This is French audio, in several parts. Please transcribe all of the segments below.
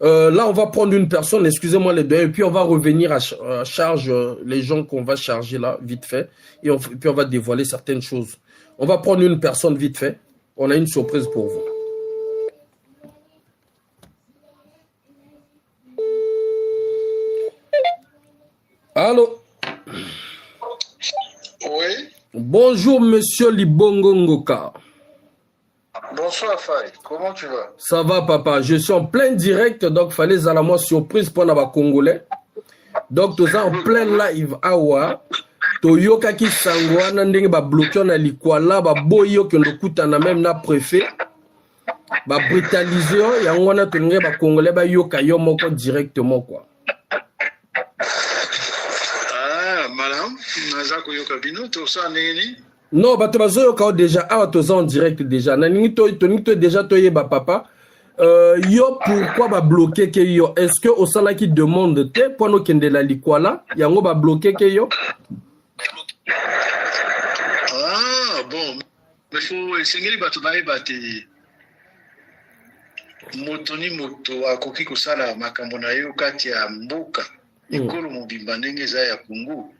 Là, on va prendre une personne, excusez-moi les deux, et puis on va revenir à charge les gens qu'on va charger là, vite fait, et puis on va dévoiler certaines choses. On va prendre une personne vite fait. On a une surprise pour vous. Allô? Oui. Bonjour, monsieur Libongo Ngoka. Bonsoir, Faye. Comment tu vas? Ça va, papa? Je suis en plein direct, donc fallait à la moi surprise pour les Congolais. Donc, tout ça en plein live. Awa. Toyoka ki sangwana ndenge ba bloqué na likwala ba boyo ke ndokuta na même na préfet ba brutaliser yango na tongé ba congolais ba yoka yo moko directement quoi. Ah, madame, nazako yoka bino to sa nini? Non, ba to bazo yoka déjà awa to en direct déjà. Na ningi to déjà to yeba papa. Yo pourquoi ba bloquer ke yo? Est-ce que au sala qui demande te pour no kende la likwala yango ba bloquer ke yo? Ah, bon. Mais faut essayer bato ba ebate. Motoni moto akoki kosala makambo na yo kati ya mboka. Ekolo mobimba ndenge eza ya Kongo.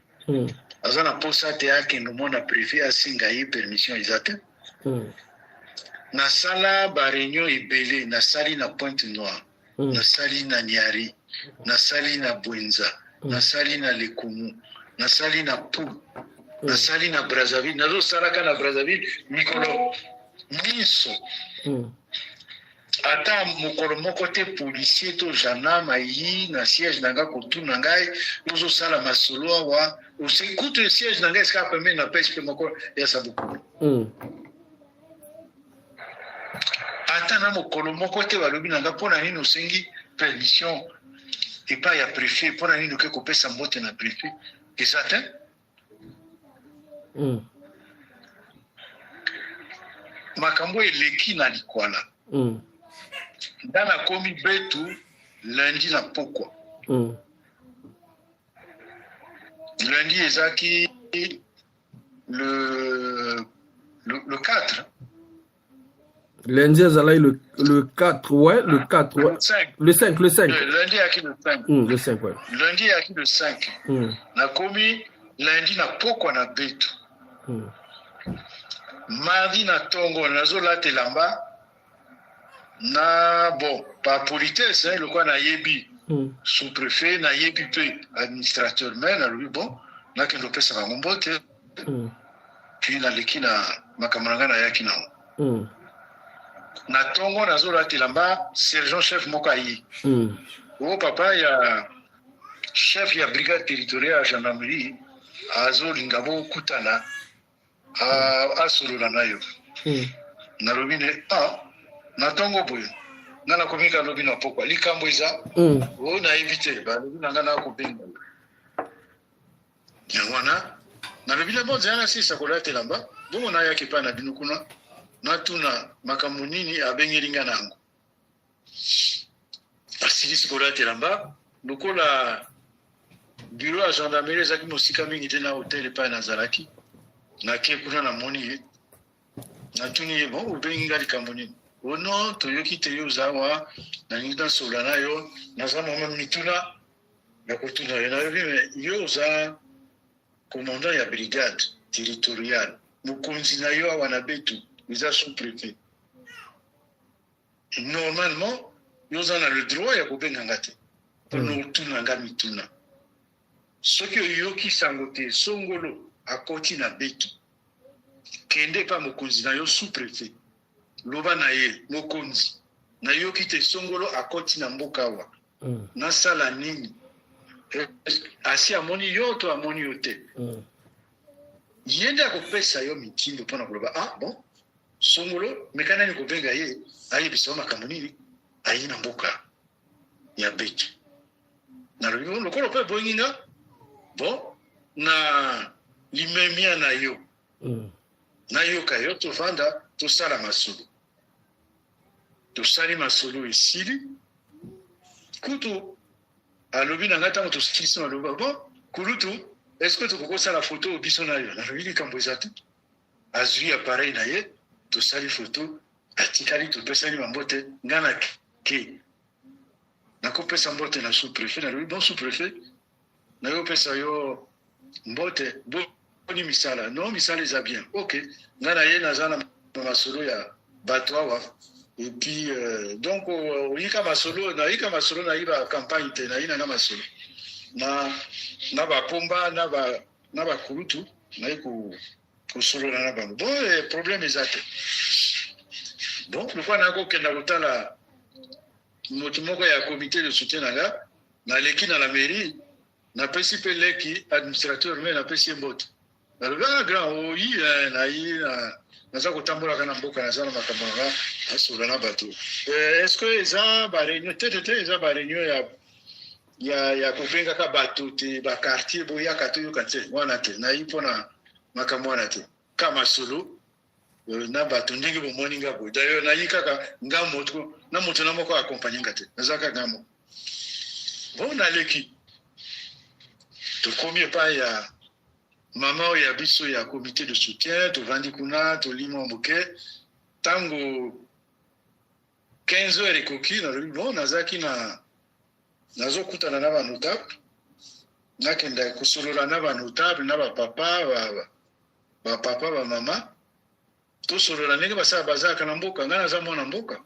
Aza na posa te akende mona préfet asinga ye permission ezate. Nasala ba réunion ebele, nasali na Pointe-Noire, nasali na Niari, nasali na Bwenza, nasali na Lekumu, nasali na Pou, nasali na Brazzaville, nazo salaka na Brazzaville mikolo miso. Ata mokolo moko te policier to gendarme ayi na siège nanga kotuna ngai ozo sala masolo awa osekutu le siège nanga eska pembe na pese moko ya sabuku. Ata na mokolo moko te balobi nanga pona nini osengi permission epa ya préfet pona nini oke kopesa mbote na préfet eza te. Makambo eleki na likwala. Dans la commune Betou, lundi na Pokwa. Lundi ezaki le 4. Lundi ezalaki le 4, ouais, le 4, ouais. Le 5. Lundi ezaki le 5. Le 5, ouais. Lundi ezaki le 5. Na komi lundi na Pokwa na Betou. Mardi na Tongo nazolata elamba. Na bon, pas politesse, hein, le quoi na yebi sous-préfet, na yebi pe administrateur, mais na lui bon, na que l'opé ça va m'emboter. Puis na leki na makamanga na yaki na. Na Tongo na zola telamba, sergent chef mokayi. Oh papa, il y a chef ya brigade territoriale à gendarmerie, azo lingabo kutana, a solo na nayo. Na lobine na Tongo boye na komika lobi na Pokwa likambo eza o na éviter ba lobi na ngana ko benga yangwana na lobi na bonza na sisa ko late lamba bongo na yake pa na binukuna na tuna makambo nini abengelinga nango asili ko late lamba lokola bureau ya gendarmerie zaki mosika mingi te na hotel pa na Zalaki na ke kuna na moni na tuni bon obenga likambo nini. Oh non, toyoki te yo zawa, na ningita solana yo, na zama mama mituna, na kutuna yo, na yo za commandant ya brigade territoriale, mukonzi na yo awana Betu, iza sous-préfet. Normalement, yo za na le droit ya kobenga ngate, pono tuna nga mituna. Soki yoki sangote, songolo, akoti na Betu, kende pa mukonzi na yo sous-préfet. Loba na ye mokonzi na yo kite songolo akoti na mboka wa na sala nini asi amoni yo to amoni yo te yende akopesa yo mitindo pona kuloba bon songolo mekana ni kobenga ye ayi biso makambo nini ayi na mboka ya Betu na lokolo pe boyinga bon na limemia na yo na yo kayo to vanda to sala masolo to sali masolo esili kutu alobi na ngata mo to skisi na loba bon kulutu est-ce que tu peux ça la photo au biso na yo na lobi likambo ezatu azui appareil na ye to sali photo atikali to pesali mambote ngana ke nakopesa mbote na sous-préfet nalobi bon sous-préfet nayopesa yo mbote boni misala non misala eza bien ok nga na ye naza na masolo ya bato awa et puis donc oyika masolo nayiba campagne te nayi nanga masolo na bapomba na bakulutu nayi kosolola na bango bon problème eza te bon lokwa nakokenda kotala moto moko ya comité de soutien nanga naleki na la mairie napesi mpe leki administrateur me napesi ye mbote nalobi grand oyi nayi naza kotambolaka na mboka naza na makambo nanga asola na bato est ce que eza baréunion te eza baréunion ya kopengaka bato te bakartier boyaka toyoka te wana te nayi mpona makambo wana te ka masolo na bato ndenge bomoni nga boye d'ailleurs nayi kaka nga moto na moko akompanye nga te naza kaka nga moko bon naleki tokomi epai ya mama oyo ya biso ya comité de soutien tovandi kuna tolima moke ntango 15 heures ekoki nalobi bon nazalaki nazokutana na banotable nakenda kosolola na banotable na bapapa bamama tosolola ndenge basala bazalaka na mboka ngai naza mwana mboka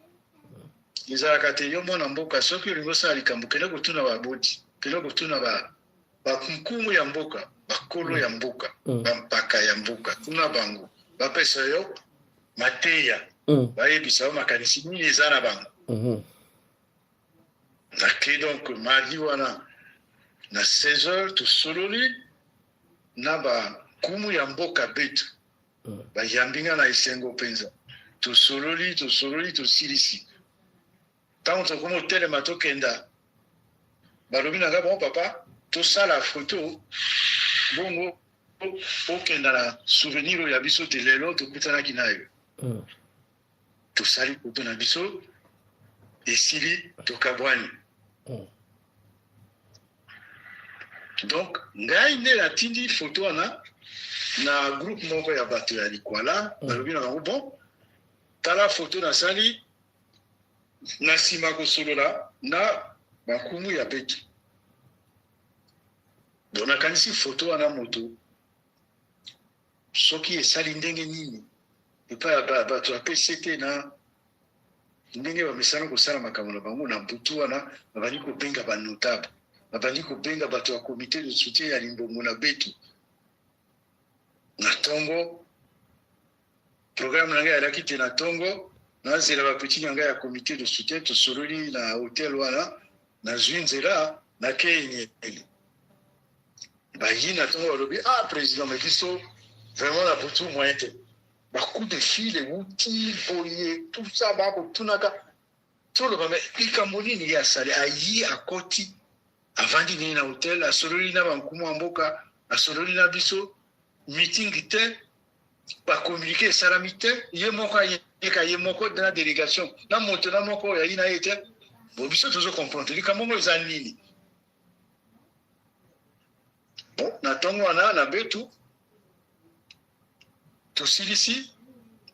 ezalaka te yo mwana mboka soki olingi osala likambo kende kotuna baboti kende kotuna bakunkumu ya mboka bakolo ya mboka bampaka ya mboka tuna bango bapesa yo mateya bayebisa yo makanisi nini eza na bango nake donc mardi wana na 16 heures tosololi na bakumu ya mboka betu bayambinga na esengo mpenza tosololi tosilisi ntango tokomi otelema tokenda balobi nanga bon papa tosala photo bongo okenda na souvenir oyo ya biso te lelo tokutanaki na yo tosali photo na biso esili tokabwani donc ngai nde natindi photo wana na groupe moko ya bato ya likwala balobi na bango bon tala photo nasali na nsima kosolola na bakumu ya betu bon nakanisi photo wana moto soki esali ndenge nini epai ya bato ya pct na ndenge bamesana kosala makambo na bango na mbutu wana babandi kobenga banotable babandi kobenga bato ya comité de soutien ya limbongo na betu na ntongo programme na ngai alaki te na ntongo nazela bapeti na ngai ya comité de soutien tosololi na hotel wana nazwi nzela nakei enyeli bayi na ntongo balobi président me biso vraiment na butu moyen te bacoup de fil euti boye tout ça bakotunaka toloba me likambo nini ye asali ayi akoti avandi nini na hotel asololi na bankumu ya mboka asololi na biso meeting te bakommunike esalami te ye moko ayeka ye moko na délégation na moto na moko oyo ayi na ye te bo biso tozokomprendre likambo ngo eza nini bon na ntongo wana na betu tosilisi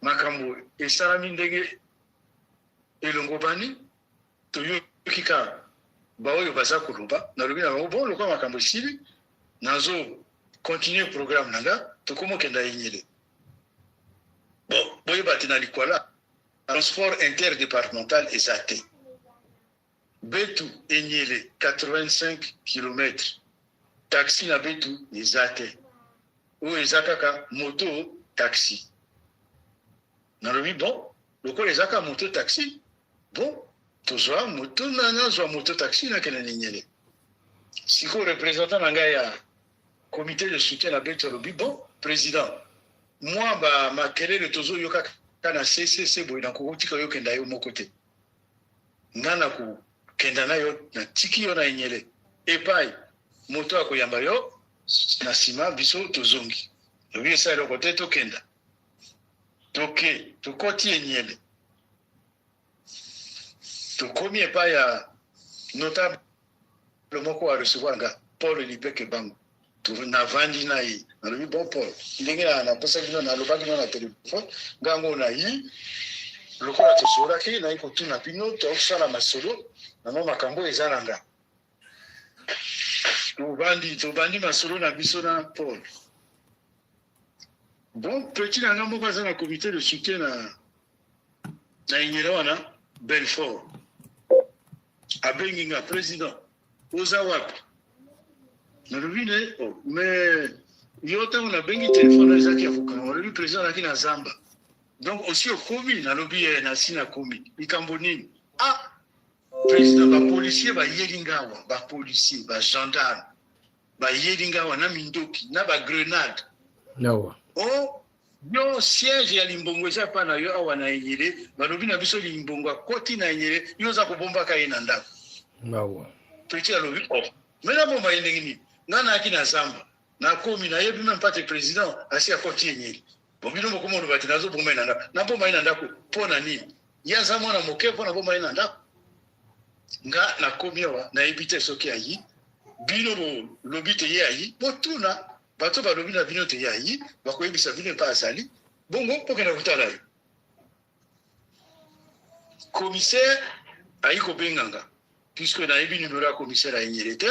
makambo esalami ndenge elongobani toyoki kaka baoyo baza koloba nalobi na bango bon lokwa makambo esili nazo continue programme nanga tokomi okenda enyele bon boyeba te na likwala transport interdépartemental eza te betu enyele 85 km taxi na betu eza te oyo eza kaka moto taxi nalobi bon lokola eza kaka moto taxi bon tozwa moto nazwa moto taxi nakende na enyele sikoyo représentant na ngai ya comité de soutien na betu alobi bon président mwa makelele tozoyoka kaka na ccc boye nakokotika yo kenda yo moko te nga na kokenda na yo natiki yo na enyele epai moto akoyamba yo na nsima biso tozongi lobi esa eloko te tokenda tokoti enyele tokomi epai ya notable moko arecevoir nga Paul Lipeke Bango navandi na ye nalobi bon Paul ndenge napesaki no nalobaki no na telefone ngango na yi lokola tosolaki nayi kotuna bino tosala masolo nango makambo eza na nga tobandi masolo na biso na Paul. Bon, petit na nga moko aza na comité de soutien na Enyele wana Belfort abengi nga président oza wapi nalobi ne mais yo ntango nabengi telefone ezaki ya kokanga nalobi président alaki na zamba donc osi okomi nalobi nasi nakomi likambo nini président bapolisier bayeli nga awa bapolisier bagendarme bayeli nga awa na mindoki na bagrenade yo siège ya limbongo eza pa na yo awa na Enyele balobi na biso limbongo akoti na Enyele yo oza kobombaka ye na ndako petit alobi me nabomba ye ndenge nini nga nayaki na zamba nakomi nayebi meme pate président asi akoti Enyele bobino mokoma oloba te nazobomba ye na ndako nabomba ye na ndako mpo na nini ye aza mwana moke mpo nabomba ye na ndako nga nakomi awa nayebi te soki ayi bino bolobi te ye ayi botuna bato balobi na bino te ye ayi bakoyebisa bino mpa azali bongo mpokenda kotala ye commissaire ayi kobenganga puisque nayebi numéro ya commissaire ya Enyele te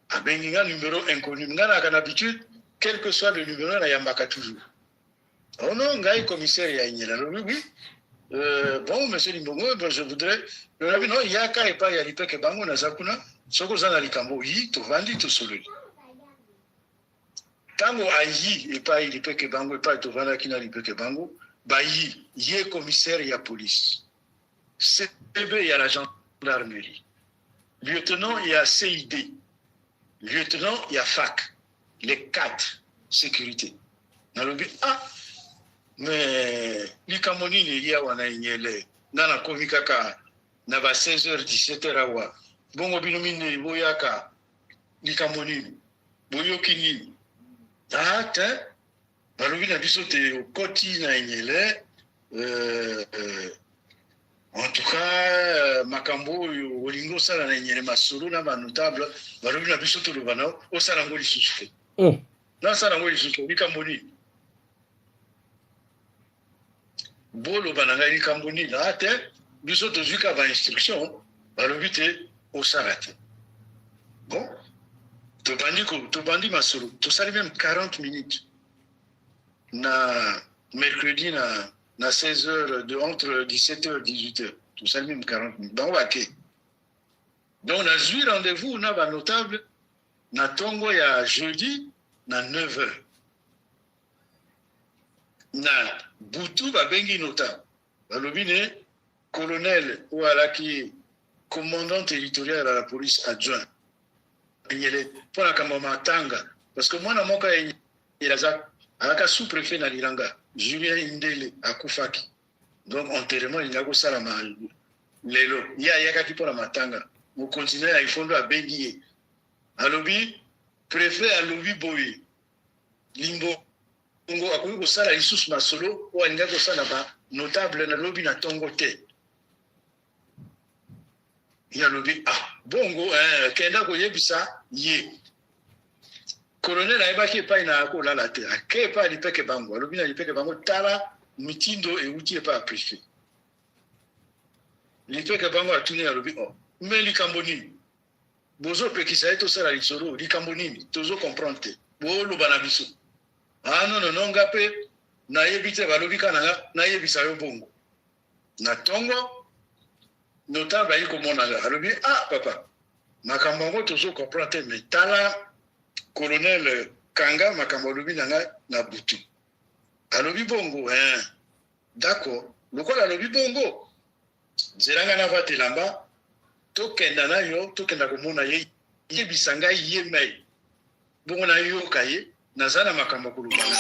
abengi nga numéro inconnu nga naka na habitude quel que soit le numéro nayambaka toujours non ngai commissaire ya Enyele alobi oui bon monsieur Limbongo je voudrais lobi non yaka epai ya lipeke bango naza kuna soki oza na likambo yi tovandi tosololi ntango ayi epai lipeke bango epai tovandaki na lipeke bango bayi ye commissaire ya police CB ya la gendarmerie lieutenant ya CID lieutenant ya FAC les 4 sécurité nalobi mais likambo nini eli awa na Enyele nga nakomi kaka na ba 16h 17h awa bongo bino minei boyaka likambo nini boyoki nini te balobi na biso te okoti na Enyele en tout cas makambo oyo olingi osala na Enyele masolo na banotable balobi na biso toloba nao osala yango lisusu te nasala yango lisusu likambo nini boloba na ngai likambo nini te biso tozwi ka bainstruction balobi te osala te bon tobandi masolo tosali même 40 minutes na mercredi na 16h entre 17h 18h tosali même 40 minutes bango bake donc nazwi rendez-vous na banotable na ntongo ya jeudi na 9h na butu babengi notable balobi ne colonel oyo alaki commandant territorial à la police adjoint Enyele mpo na kambo matanga parce que mwana moko ya Enyele azalaka sous-préfet na Lilanga Julien Indele akufaki donc enterrement elinga kosalama lelo ye ayakaki mpo na matanga mokonzi na ifondo abengi ye alobi préfet alobi boye Limbongo akoki kosala lisusu masolo oyo alingaki kosala ba notable na lobi na ntongo te ye alobi bongo kenda koyebisa ye colonel ayebaki epai na kolala te ake epai lipeke bango alobi na lipeke bango tala mitindo euti epai ya préfet lipeke bango atuni alobi me likambo nini bozopekisa ye tosala lisolo likambo nini tozokomprendre te boloba na biso non nga mpe nayebi te balobi ka nanga nayebisa yo bongo na ntongo notable ayi komona nga alobi papa makambo yango tozokomprendre te me tala colonel Kanga makambo alobi na nga na butu alobi bongo d'accord lokola alobi bongo nzelanga na vatelamba tokenda na yo tokenda komona ye yebisa ngai ye mai bongo na yoka ye naza na makambo koloba na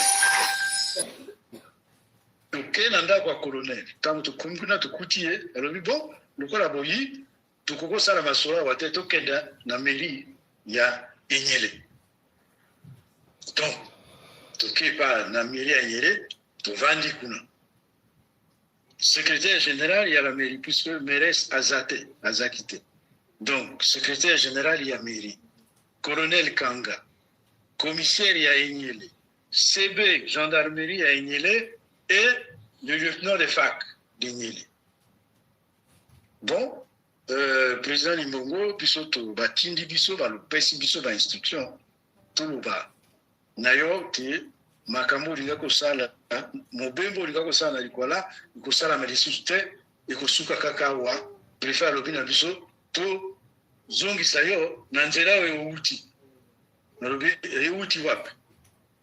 toke na ndako ya colonel ntango tokomi kuna tokuti ye alobi bon lokola boyi tokokosala masolo awa te tokenda na mairie ya Enyele donc toke pa na mairie ya Enyele tovandi kuna secrétaire général ya la mairie puisque mairesse azaki te donc secrétaire général ya mairie colonel Kanga commissaire ya Enyele CB gendarmerie ya Enyele et le lieutenant de FAC de Niele. Bon, président Limbongo, biso to batindi biso balopesi biso ba instruction toloba nayo te makambo linga kosala mobembo linga kosala na likwala kosala melisusu te ekosuka kaka wa préfet alobi na biso to zongisa yo na nzela oyo euti nalobi euti wapi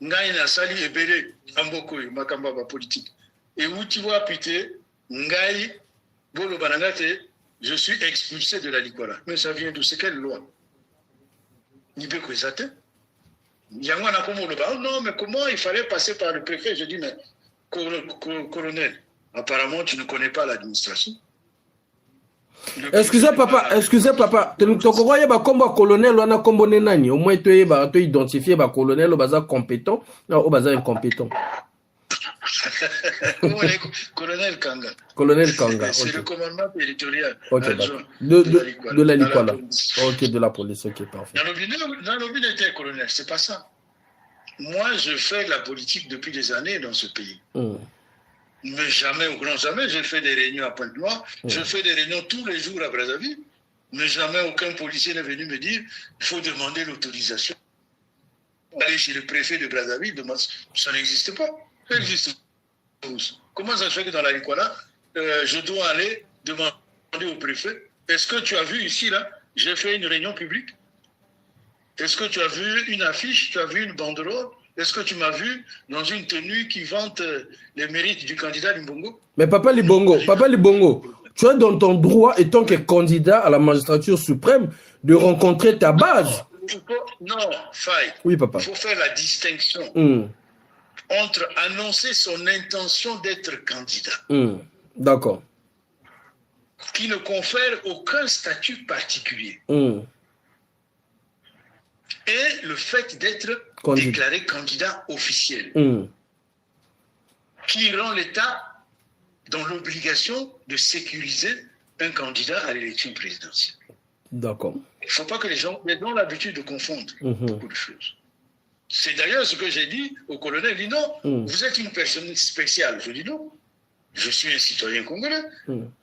ngai nasali ebele amboko oyo makambo ya bapolitike euti wapi te ngai boloba na ngai te je suis expulsé de la Likwala. Mais ça vient d'où? C'est quelle loi? Nibe Kwezate. Yango na komo le ba. Non, mais comment il fallait passer par le préfet? Je dis, mais colonel, apparemment tu ne connais pas l'administration. Excusez papa, tokoko yeba kombo colonel wana kombo nenani au moins to identifier ba colonel baza compétent ou baza incompétent. Colonel Kanga. Colonel Kanga. C'est okay. Le commandement territorial de la Likwala. Ok, de la police. Ok, parfait. Dans le but d'être colonel, c'est pas ça. Moi, je fais de la politique depuis des années dans ce pays. Mais jamais, au grand jamais, j'ai fait des réunions à Pointe-Noire. Je fais des réunions tous les jours à Brazzaville. Mais jamais aucun policier n'est venu me dire il faut demander l'autorisation. Aller chez le préfet de Brazzaville, ça n'existe pas. Ça existe. Comment ça se fait que dans la Likwala, je dois aller demander au préfet, est-ce que tu as vu ici, là, j'ai fait une réunion publique? Est-ce que tu as vu une affiche, tu as vu une banderole? Est-ce que tu m'as vu dans une tenue qui vante les mérites du candidat Limbongo? Mais Papa Libongo, tu es dans ton droit, étant que candidat à la magistrature suprême, de rencontrer ta base. Non, Faye. Oui, papa. Il faut faire la distinction entre annoncer son intention d'être candidat, d'accord, qui ne confère aucun statut particulier, et le fait d'être déclaré candidat officiel, qui rend l'État dans l'obligation de sécuriser un candidat à l'élection présidentielle. D'accord. Il ne faut pas que les gens aient l'habitude de confondre beaucoup de choses. C'est d'ailleurs ce que j'ai dit au colonel. Il dit non, vous êtes une personne spéciale. Je dis non, je suis un citoyen congolais.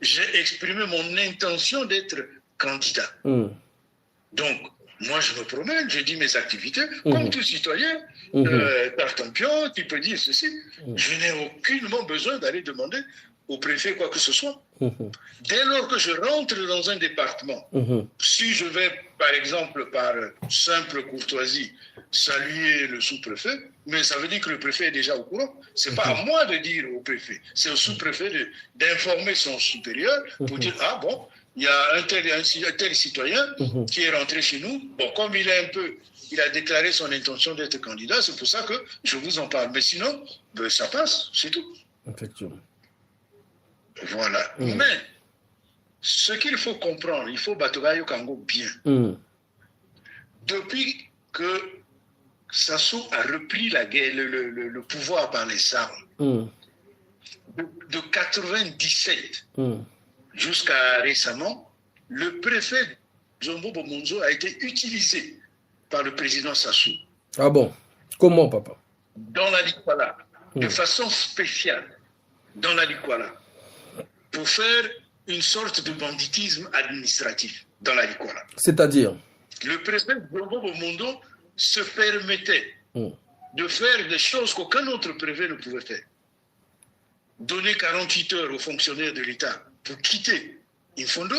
J'ai exprimé mon intention d'être candidat. Donc, moi je me promène, je dis mes activités, comme tout citoyen, Tartampion, qui peut dire ceci. Je n'ai aucunement besoin d'aller demander au préfet quoi que ce soit. Dès lors que je rentre dans un département, si je vais, par exemple, par simple courtoisie, saluer le sous-préfet, mais ça veut dire que le préfet est déjà au courant. Ce n'est pas à moi de dire au préfet, c'est au sous-préfet d'informer son supérieur pour dire, ah bon, il y a un tel citoyen qui est rentré chez nous. Bon, comme il a déclaré son intention d'être candidat, c'est pour ça que je vous en parle. Mais sinon, ça passe, c'est tout. Effectivement. Voilà. Mais, ce qu'il faut comprendre, il faut Batogayo Kango bien. Depuis que Sassou a repris la guerre, le pouvoir par les armes, de 97 jusqu'à récemment, le préfet Zombo Bomonzo a été utilisé par le président Sassou. Ah bon? Comment, papa? Dans la Likwala, de façon spéciale, dans la Likwala, pour faire une sorte de banditisme administratif dans la Likwala. C'est-à-dire? Le préfet Zombo Bomondo se permettait de faire des choses qu'aucun autre préfet ne pouvait faire. Donner 48 heures aux fonctionnaires de l'État pour quitter Infondo,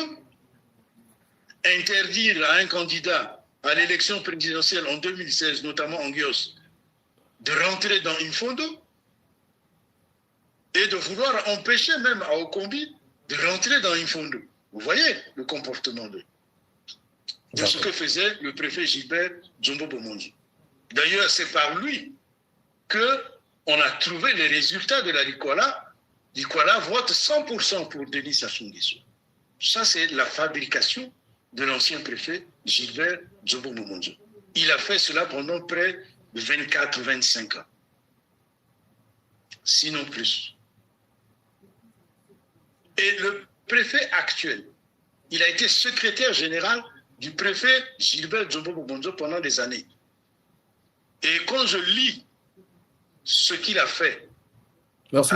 interdire à un candidat à l'élection présidentielle en 2016, notamment en Guios, de rentrer dans Infondo et de vouloir empêcher même à Okombi de rentrer dans Infondo. Vous voyez le comportement de ce que faisait le préfet Gilbert Zombo Bomonzi. D'ailleurs, c'est par lui qu'on a trouvé les résultats de la Likwala. Likwala vote 100% pour Denis Sassou Nguesso. Ça, c'est la fabrication de l'ancien préfet Gilbert Zombo Bomonzi. Il a fait cela pendant près de 24-25 ans. Sinon plus. Et le préfet actuel, il a été secrétaire général du préfet Gilbert Zombo Bomonzo pendant des années. Et quand je lis ce qu'il a fait, merci,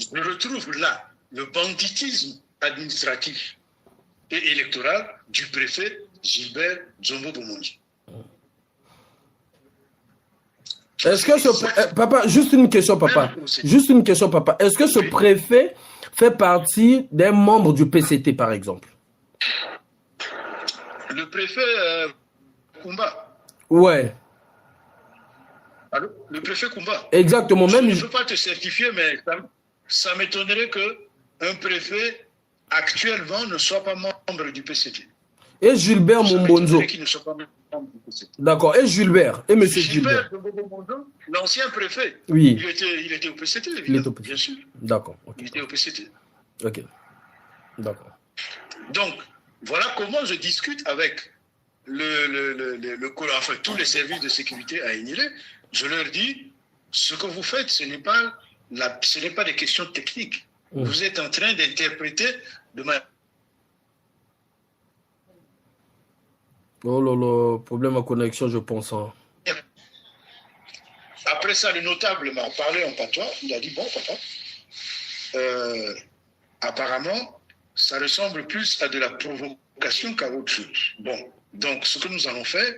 je retrouve là le banditisme administratif et électoral du préfet Gilbert Zombo Bomondi. Est-ce que papa, juste une question, papa. Juste une question, papa. Est-ce que ce préfet fait partie d'un membre du PCT, par exemple? Le préfet Kumba. Ouais. Allô? Le préfet Kumba. Exactement. Je ne peux pas te certifier, mais ça m'étonnerait qu'un préfet actuellement ne soit pas membre du PCT. Et Gilbert Mombonzo. D'accord. Et Gilbert. Et monsieur Gilbert. L'ancien préfet. Oui. Il était au PCT, évidemment. Il était au PCT. Bien sûr. D'accord. Il était au PCT. Ok. D'accord. Donc, voilà comment je discute avec enfin, tous les services de sécurité à Enilé. Je leur dis, ce que vous faites, ce n'est pas des questions techniques. Vous êtes en train d'interpréter de manière... Oh là là, problème à connexion, je pense. Hein. Après ça, le notable m'a parlé en patois. Il a dit, bon, papa, apparemment, ça ressemble plus à de la provocation qu'à autre chose. Bon, donc, ce que nous allons faire,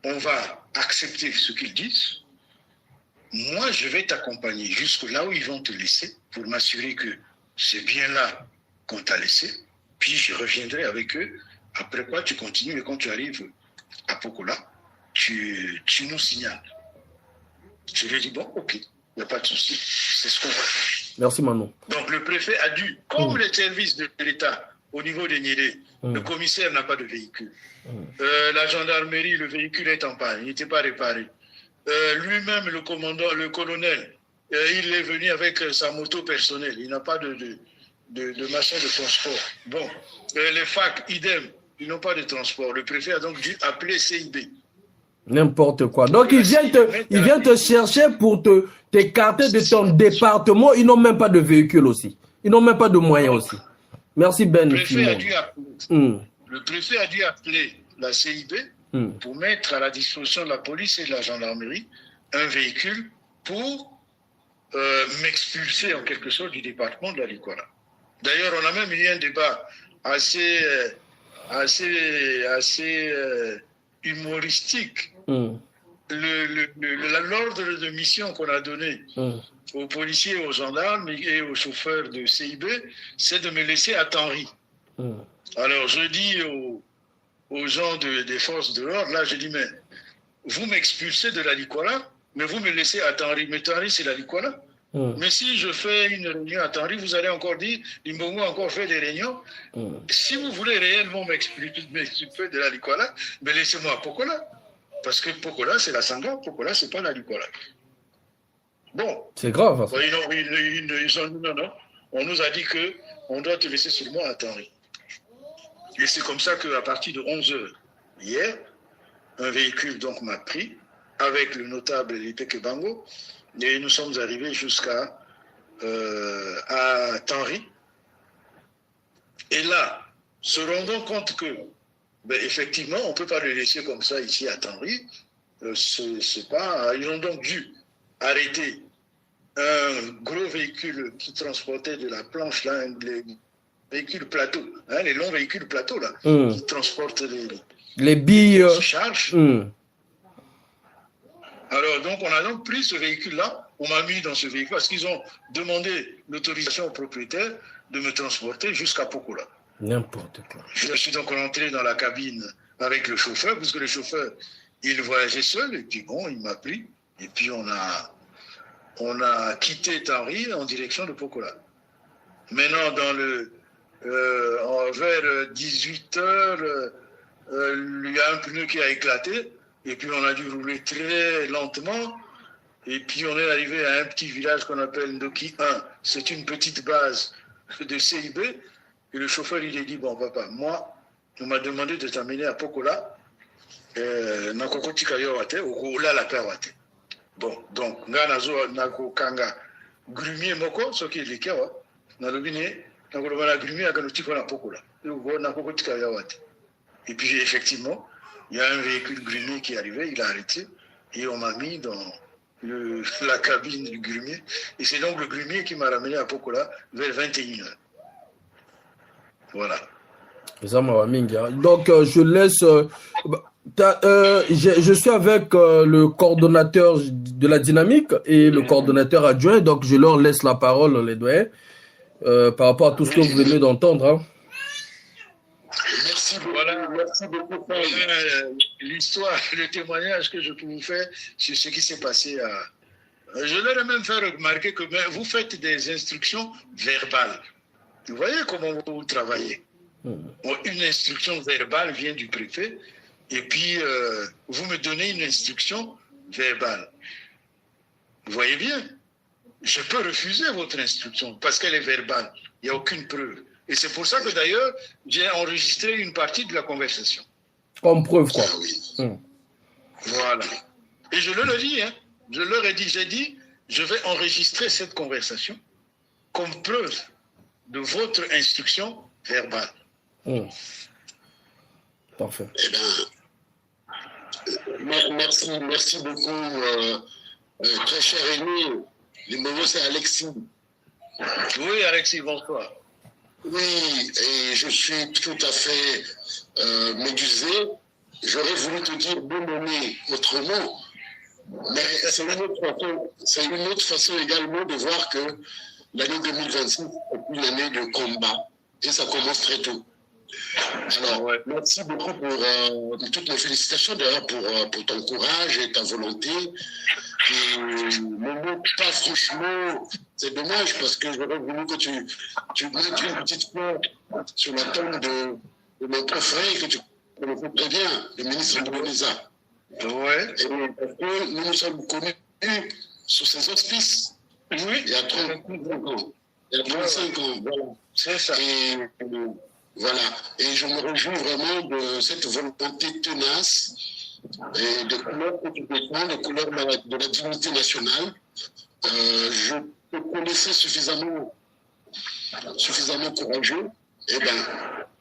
on va accepter ce qu'ils disent. Moi, je vais t'accompagner jusque là où ils vont te laisser pour m'assurer que c'est bien là qu'on t'a laissé. Puis, je reviendrai avec eux. Après quoi, tu continues et quand tu arrives à Pokola, tu nous signales. Je lui ai dit, bon, ok, il n'y a pas de souci, c'est ce qu'on va faire. Merci, Manon. Donc, le préfet a dû, comme les services de l'État au niveau des Niélé, le commissaire n'a pas de véhicule. La gendarmerie, le véhicule est en panne, il n'était pas réparé. Lui-même, le commandant, le colonel, il est venu avec sa moto personnelle, il n'a pas de machin de transport. Bon, les facs, idem. Ils n'ont pas de transport. Le préfet a donc dû appeler CIB. N'importe quoi. Donc, il vient te chercher pour t'écarter de ton département. Ils n'ont même pas de véhicule aussi. Ils n'ont même pas de moyens aussi. Merci, Ben. Le préfet a dû appeler la CIB pour mettre à la disposition de la police et de la gendarmerie un véhicule pour m'expulser en quelque sorte du département de la Likwala. D'ailleurs, on a même eu un débat assez humoristique. L'ordre de mission qu'on a donné aux policiers, aux gendarmes et aux chauffeurs de CIB, c'est de me laisser à Tanry. Alors je dis aux gens des forces de l'ordre, là je dis, mais vous m'expulsez de la Likwala, mais vous me laissez à Tanry. Mais Tanry, c'est la Likwala. Mais si je fais une réunion à Tanry, vous allez encore dire, Limbongo a encore fait des réunions. Si vous voulez réellement m'expliquer de la Likwala, mais laissez-moi à Pokola. Parce que Pokola, c'est la Sangha, Pokola, c'est pas la Likwala. Bon. C'est grave. Non, on nous a dit qu'on doit te laisser seulement à Tanry. Et c'est comme ça qu'à partir de 11h hier, un véhicule donc m'a pris avec le notable Lipeke Bango. Et nous sommes arrivés jusqu'à Tanry. Et là, se rendant compte que, effectivement, on ne peut pas le laisser comme ça ici à Tanry. Ils ont donc dû arrêter un gros véhicule qui transportait de la planche, là, les véhicules plateaux, hein, les longs véhicules plateaux, là, qui transportent les billes. Charges. Alors, donc, on a donc pris ce véhicule-là, on m'a mis dans ce véhicule parce qu'ils ont demandé l'autorisation au propriétaire de me transporter jusqu'à Pokola. N'importe quoi. Je suis donc rentré dans la cabine avec le chauffeur, puisque le chauffeur, il voyageait seul, et puis bon, il m'a pris, et puis on a quitté Tanry en direction de Pokola. Maintenant, vers 18h, il y a un pneu qui a éclaté, et puis on a dû rouler très lentement. Et puis on est arrivé à un petit village qu'on appelle Ndoki 1. C'est une petite base de CIB. Et le chauffeur, il a dit, bon papa, moi, on m'a demandé de t'amener à Pokola. Bon, donc, Nganazo Nakokanga, Grumier Moko, ce qui est le cas, Nalobine, Nakolobana Grumier, Aganotika Pokola. Et puis effectivement, il y a un véhicule Grumier qui est arrivé, il a arrêté, et on m'a mis dans la cabine du grumier. Et c'est donc le grumier qui m'a ramené à Pokola vers 21h. Voilà. Donc, je laisse... je suis avec le coordonnateur de la dynamique et le coordonnateur adjoint, donc je leur laisse la parole, les doyens, par rapport à tout ce que vous venez d'entendre. Hein. Merci beaucoup. Voilà, merci beaucoup. L'histoire, le témoignage que je peux vous faire sur ce qui s'est passé à... Je leur ai même fait remarquer que vous faites des instructions verbales. Vous voyez comment vous travaillez. Une instruction verbale vient du préfet et puis vous me donnez une instruction verbale. Vous voyez bien, je peux refuser votre instruction parce qu'elle est verbale. Il n'y a aucune preuve. Et c'est pour ça que d'ailleurs, j'ai enregistré une partie de la conversation. Comme preuve, quoi. Ah oui. Voilà. Et je leur ai dit, hein, j'ai dit, je vais enregistrer cette conversation comme preuve de votre instruction verbale. Parfait. Eh bien, merci beaucoup, très cher Émile. Le nouveau, c'est Alexis. Oui, Alexis, bonsoir. Oui, et je suis tout à fait médusé. J'aurais voulu te dire bon nommer autrement, mais c'est une autre façon également de voir que l'année 2026 est une année de combat, et ça commence très tôt. Alors, merci beaucoup pour toutes mes félicitations d'ailleurs pour ton courage et ta volonté. Et Momo, pas franchement, c'est dommage parce que j'aurais voulu que tu mettes une petite fleur sur la tombe de mon préféré que tu connais très bien, le ministre Boulonéza. Ouais. Et parce que nous nous sommes connus sous ses auspices. Oui. Il y a 35 ans. Il y a 35 ans, voilà. C'est ça. Et voilà. Et je me réjouis vraiment de cette volonté tenace et des couleurs que tu défends, les couleurs de la dignité nationale. Je te connaissais suffisamment courageux. Et bien,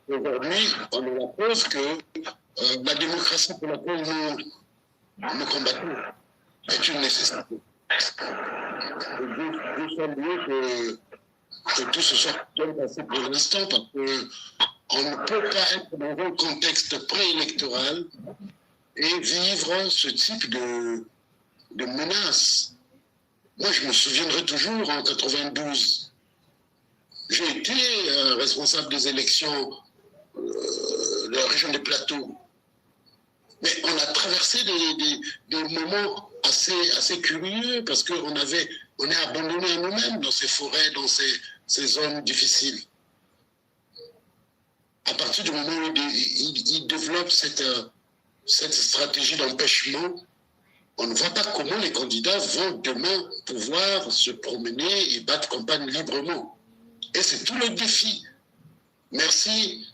aujourd'hui, on a la preuve que la démocratie pour laquelle nous combattons est une nécessité. Je salue que tout ce soit bien passé pour l'instant, parce qu'on ne peut pas être dans un contexte préélectoral et vivre ce type de menaces. Moi, je me souviendrai toujours, en 92, j'ai été responsable des élections de la région des Plateaux. Mais on a traversé des moments assez curieux parce qu'on est abandonné à nous-mêmes dans ces forêts, dans ces zones difficiles. À partir du moment où ils développent cette stratégie d'empêchement, on ne voit pas comment les candidats vont demain pouvoir se promener et battre campagne librement. Et c'est tout le défi. Merci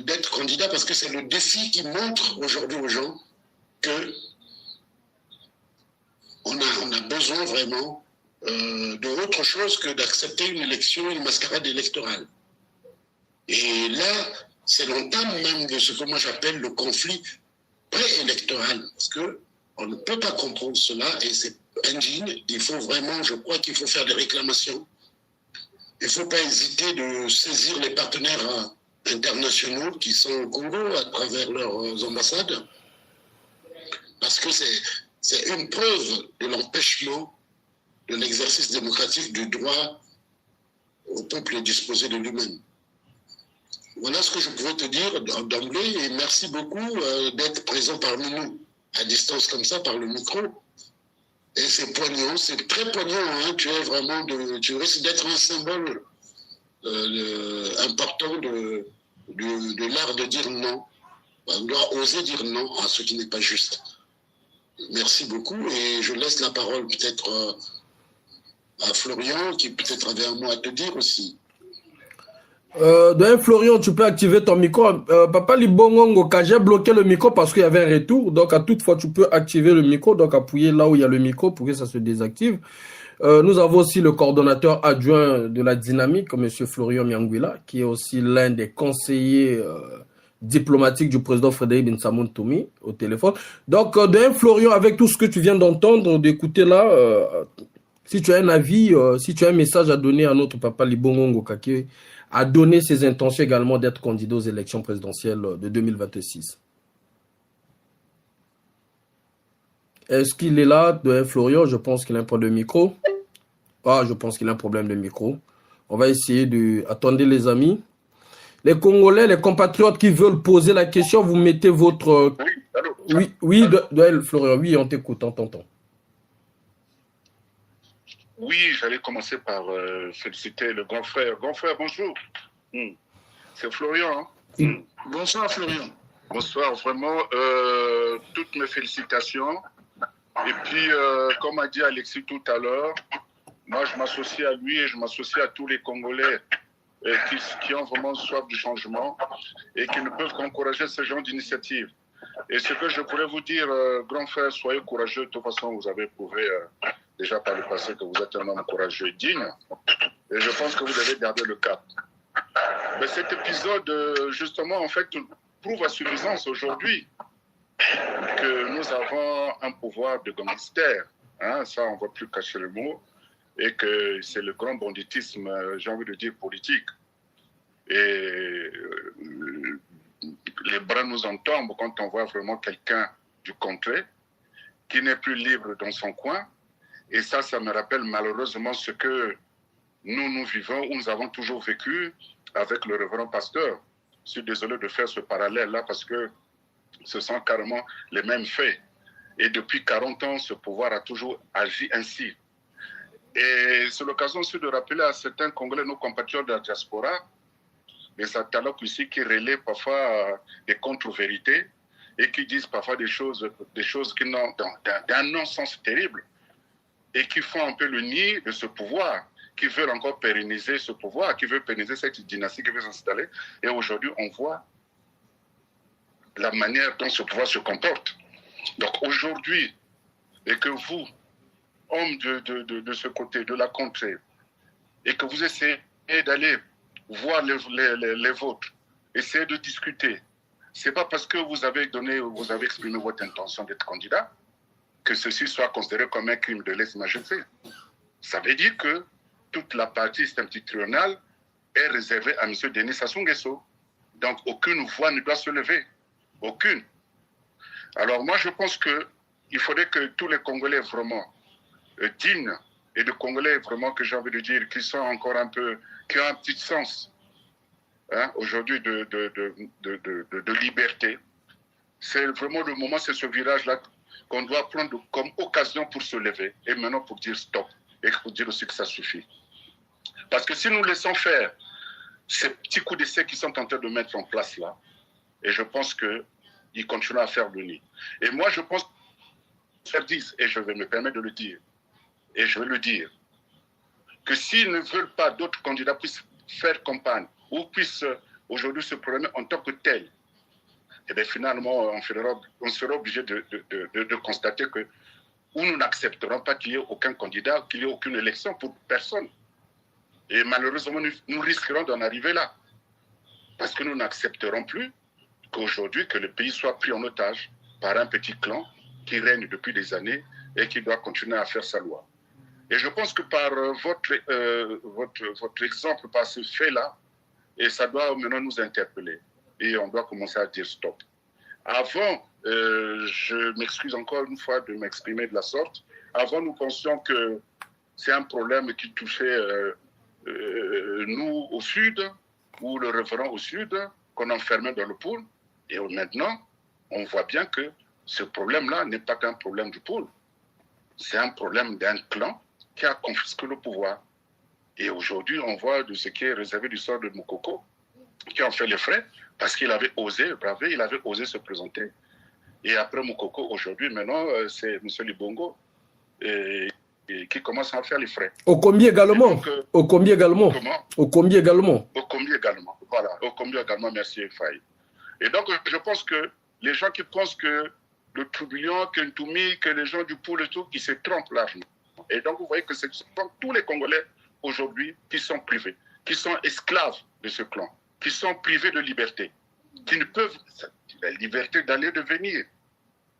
d'être candidat parce que c'est le défi qui montre aujourd'hui aux gens que on a besoin vraiment de autre chose que d'accepter une élection, une mascarade électorale. Et là, c'est l'entame même de ce que moi j'appelle le conflit préélectoral, parce que on ne peut pas comprendre cela et c'est indigne. Il faut vraiment, je crois qu'il faut faire des réclamations. Il ne faut pas hésiter de saisir les partenaires internationaux qui sont au Congo à travers leurs ambassades, parce que c'est une preuve de l'empêchement de l'exercice démocratique du droit au peuple de disposer de lui-même. Voilà ce que je pouvais te dire d'emblée et merci beaucoup d'être présent parmi nous à distance comme ça par le micro. Et c'est poignant, c'est très poignant, hein. Tu risques d'être un symbole important de l'art de dire non. On doit oser dire non à ce qui n'est pas juste. Merci beaucoup et je laisse la parole peut-être à Florian qui peut-être avait un mot à te dire aussi. Florian, tu peux activer ton micro. Papa Libongongo, quand j'ai bloqué le micro parce qu'il y avait un retour, donc à toute fois tu peux activer le micro, donc appuyer là où il y a le micro pour que ça se désactive. Nous avons aussi le coordonnateur adjoint de la dynamique, M. Florian Mianguila, qui est aussi l'un des conseillers diplomatique du président Frédéric Binsamoun Toumi au téléphone. Donc, Florian, avec tout ce que tu viens d'entendre, d'écouter là, si tu as un avis, si tu as un message à donner à notre papa Libongo Ngokake, à donner ses intentions également d'être candidat aux élections présidentielles de 2026. Est-ce qu'il est là, Florian? Je pense qu'il a un problème de micro. Ah, je pense qu'il a un problème de micro. On va essayer de... Attendez les amis. Les Congolais, les compatriotes qui veulent poser la question, vous mettez votre... Oui, Florian, oui, on t'écoute, on t'entend. Oui, j'allais commencer par féliciter le grand frère. Grand frère, bonjour. C'est Florian. Hein? Bonsoir, Florian. Bonsoir, vraiment, toutes mes félicitations. Et puis, comme a dit Alexis tout à l'heure, moi, je m'associe à lui et je m'associe à tous les Congolais qui ont vraiment soif du changement et qui ne peuvent qu'encourager ce genre d'initiative. Et ce que je pourrais vous dire, grand frère, soyez courageux. De toute façon, vous avez prouvé déjà par le passé que vous êtes un homme courageux et digne. Et je pense que vous devez garder le cap. Mais cet épisode, justement, en fait, prouve à suffisance aujourd'hui que nous avons un pouvoir de gangster. Hein, ça, on ne va plus cacher le mot. Et que c'est le grand banditisme, j'ai envie de dire, politique. Et les bras nous en tombent quand on voit vraiment quelqu'un du contrée qui n'est plus libre dans son coin. Et ça me rappelle malheureusement ce que nous vivons, où nous avons toujours vécu avec le révérend pasteur. Je suis désolé de faire ce parallèle-là parce que ce sont carrément les mêmes faits. Et depuis 40 ans, ce pouvoir a toujours agi ainsi. Et c'est l'occasion aussi de rappeler à certains Congolais, nos compatriotes de la diaspora, des atalocs ici qui relaient parfois des contre-vérités et qui disent parfois des choses qui n'ont d'un non-sens terrible et qui font un peu le nid de ce pouvoir, qui veulent encore pérenniser ce pouvoir, qui veulent pérenniser cette dynastie qui veut s'installer. Et aujourd'hui, on voit la manière dont ce pouvoir se comporte. Donc aujourd'hui, et que vous, hommes de ce côté, de la contrée, et que vous essayez d'aller voir les vôtres, essayez de discuter. Ce n'est pas parce que vous avez exprimé votre intention d'être candidat que ceci soit considéré comme un crime de lèse-majesté. Ça veut dire que toute la partie septentrionale est réservée à M. Denis Sassou Nguesso. Donc aucune voix ne doit se lever. Aucune. Alors moi je pense qu'il faudrait que tous les Congolais vraiment dignes et de Congolais vraiment que j'ai envie de dire qui sont encore un peu, qui ont un petit sens hein, aujourd'hui de liberté. C'est vraiment le moment, c'est ce virage-là qu'on doit prendre comme occasion pour se lever et maintenant pour dire stop et pour dire aussi que ça suffit. Parce que si nous laissons faire ces petits coups d'essai qui sont en train de mettre en place là, et je pense qu'ils continuent à faire le nid. Et moi, je pense qu'ils disent, et je vais me permettre de le dire, et je vais le dire, que s'ils ne veulent pas d'autres candidats puissent faire campagne ou puissent aujourd'hui se programmer en tant que tels, et bien finalement, on sera obligé de constater que ou nous n'accepterons pas qu'il y ait aucun candidat, qu'il n'y ait aucune élection pour personne. Et malheureusement, nous risquerons d'en arriver là. Parce que nous n'accepterons plus qu'aujourd'hui, que le pays soit pris en otage par un petit clan qui règne depuis des années et qui doit continuer à faire sa loi. Et je pense que par votre exemple, par ce fait-là, et ça doit maintenant nous interpeller. Et on doit commencer à dire stop. Avant, je m'excuse encore une fois de m'exprimer de la sorte. Avant, nous pensions que c'est un problème qui touchait nous au sud, ou le révérend au sud, qu'on enfermait dans le pôle. Et maintenant, on voit bien que ce problème-là n'est pas qu'un problème du pôle. C'est un problème d'un clan qui a confisqué le pouvoir. Et aujourd'hui, on voit de ce qui est réservé du sort de Moukoko, qui en fait les frais, parce qu'il avait osé braver, il avait osé se présenter. Et après Moukoko, aujourd'hui, maintenant, c'est M. Libongo qui commence à en faire les frais. Au Combi également. Donc, au Combi également. Comment? Au Combi également. Au Combi également. Voilà, au Combi également, merci Faye. Et donc, je pense que les gens qui pensent que le Tourbillon, que Ntoumi, que les gens du pôle et tout, ils se trompent largement. Et donc, vous voyez que ce sont tous les Congolais aujourd'hui qui sont privés, qui sont esclaves de ce clan, qui sont privés de liberté. qui ne peuvent, la liberté d'aller et de venir,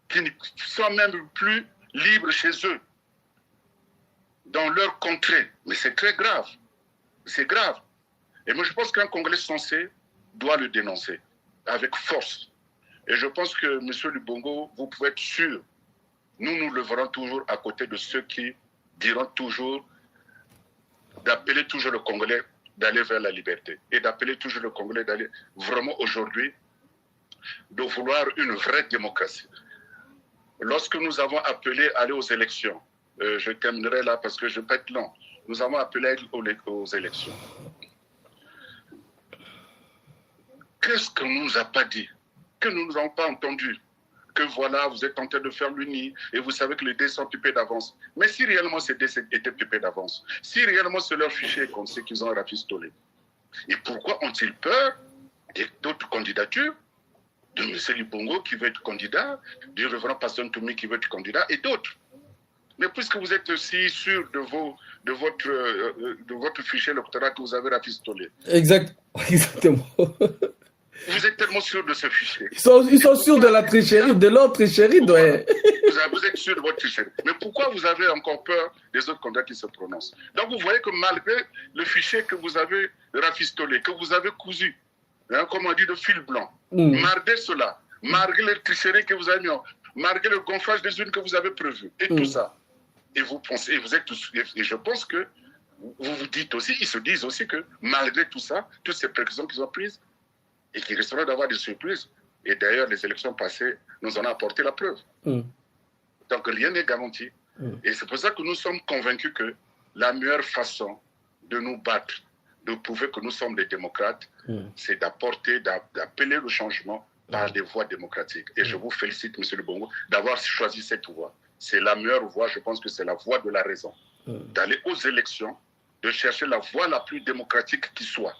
qui ne sont même plus libres chez eux, dans leur contrée. Mais c'est très grave. C'est grave. Et moi, je pense qu'un Congolais sensé doit le dénoncer avec force. Et je pense que, M. Lubongo, vous pouvez être sûr, nous leverons toujours à côté de ceux qui diront toujours d'appeler toujours le Congolais d'aller vers la liberté et d'appeler toujours le Congolais d'aller vraiment aujourd'hui de vouloir une vraie démocratie. Lorsque nous avons appelé à aller aux élections, je terminerai là parce que je peux être long, nous avons appelé à aller aux élections. Qu'est-ce qu'on ne nous a pas dit? Que nous ne nous avons pas entendu? Que voilà, vous êtes en train de faire l'UNI et vous savez que les dés sont pipés d'avance. Mais si réellement ces dés étaient pipés d'avance, si réellement c'est leur fichier qu'on sait qu'ils ont rafistolé, et pourquoi ont-ils peur d'autres candidatures, de M. Lubongo qui veut être candidat, du révérend Pasteur Ntoumi qui veut être candidat, et d'autres? Mais puisque vous êtes aussi sûr de votre fichier électoral que vous avez rafistolé. Exactement. Vous êtes tellement sûr de ce fichier. Ils sont sûrs de la tricherie, de leur tricherie. Vous êtes sûr de votre tricherie. Mais pourquoi vous avez encore peur des autres candidats qui se prononcent? Donc vous voyez que malgré le fichier que vous avez rafistolé, que vous avez cousu, hein, comme on dit, de fil blanc, malgré cela, malgré les tricheries que vous avez mis, malgré le gonflage des unes que vous avez prévu, et tout ça, et vous pensez, et je pense que vous vous dites aussi, ils se disent aussi que malgré tout ça, toutes ces précautions qu'ils ont prises, et qui risqueront d'avoir des surprises. Et d'ailleurs, les élections passées nous en ont apporté la preuve. Donc, rien n'est garanti. Et c'est pour ça que nous sommes convaincus que la meilleure façon de nous battre, de prouver que nous sommes des démocrates, c'est d'appeler le changement par des voies démocratiques. Et je vous félicite, M. Lubongo, d'avoir choisi cette voie. C'est la meilleure voie, je pense que c'est la voie de la raison. D'aller aux élections, de chercher la voie la plus démocratique qui soit.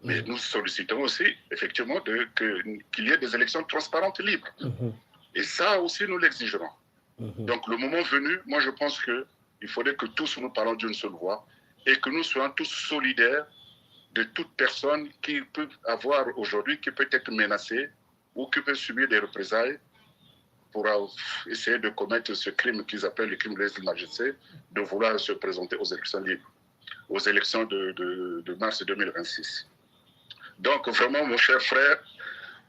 Mais nous sollicitons aussi, effectivement, qu'il y ait des élections transparentes et libres. Et ça aussi, nous l'exigerons. Donc, le moment venu, moi, je pense qu'il faudrait que tous nous parlons d'une seule voix et que nous soyons tous solidaires de toute personne qui peut avoir aujourd'hui, qui peut être menacée ou qui peut subir des représailles pour essayer de commettre ce crime qu'ils appellent le crime de lèse-majesté, de vouloir se présenter aux élections libres, aux élections de mars 2026. Donc, vraiment, mon cher frère,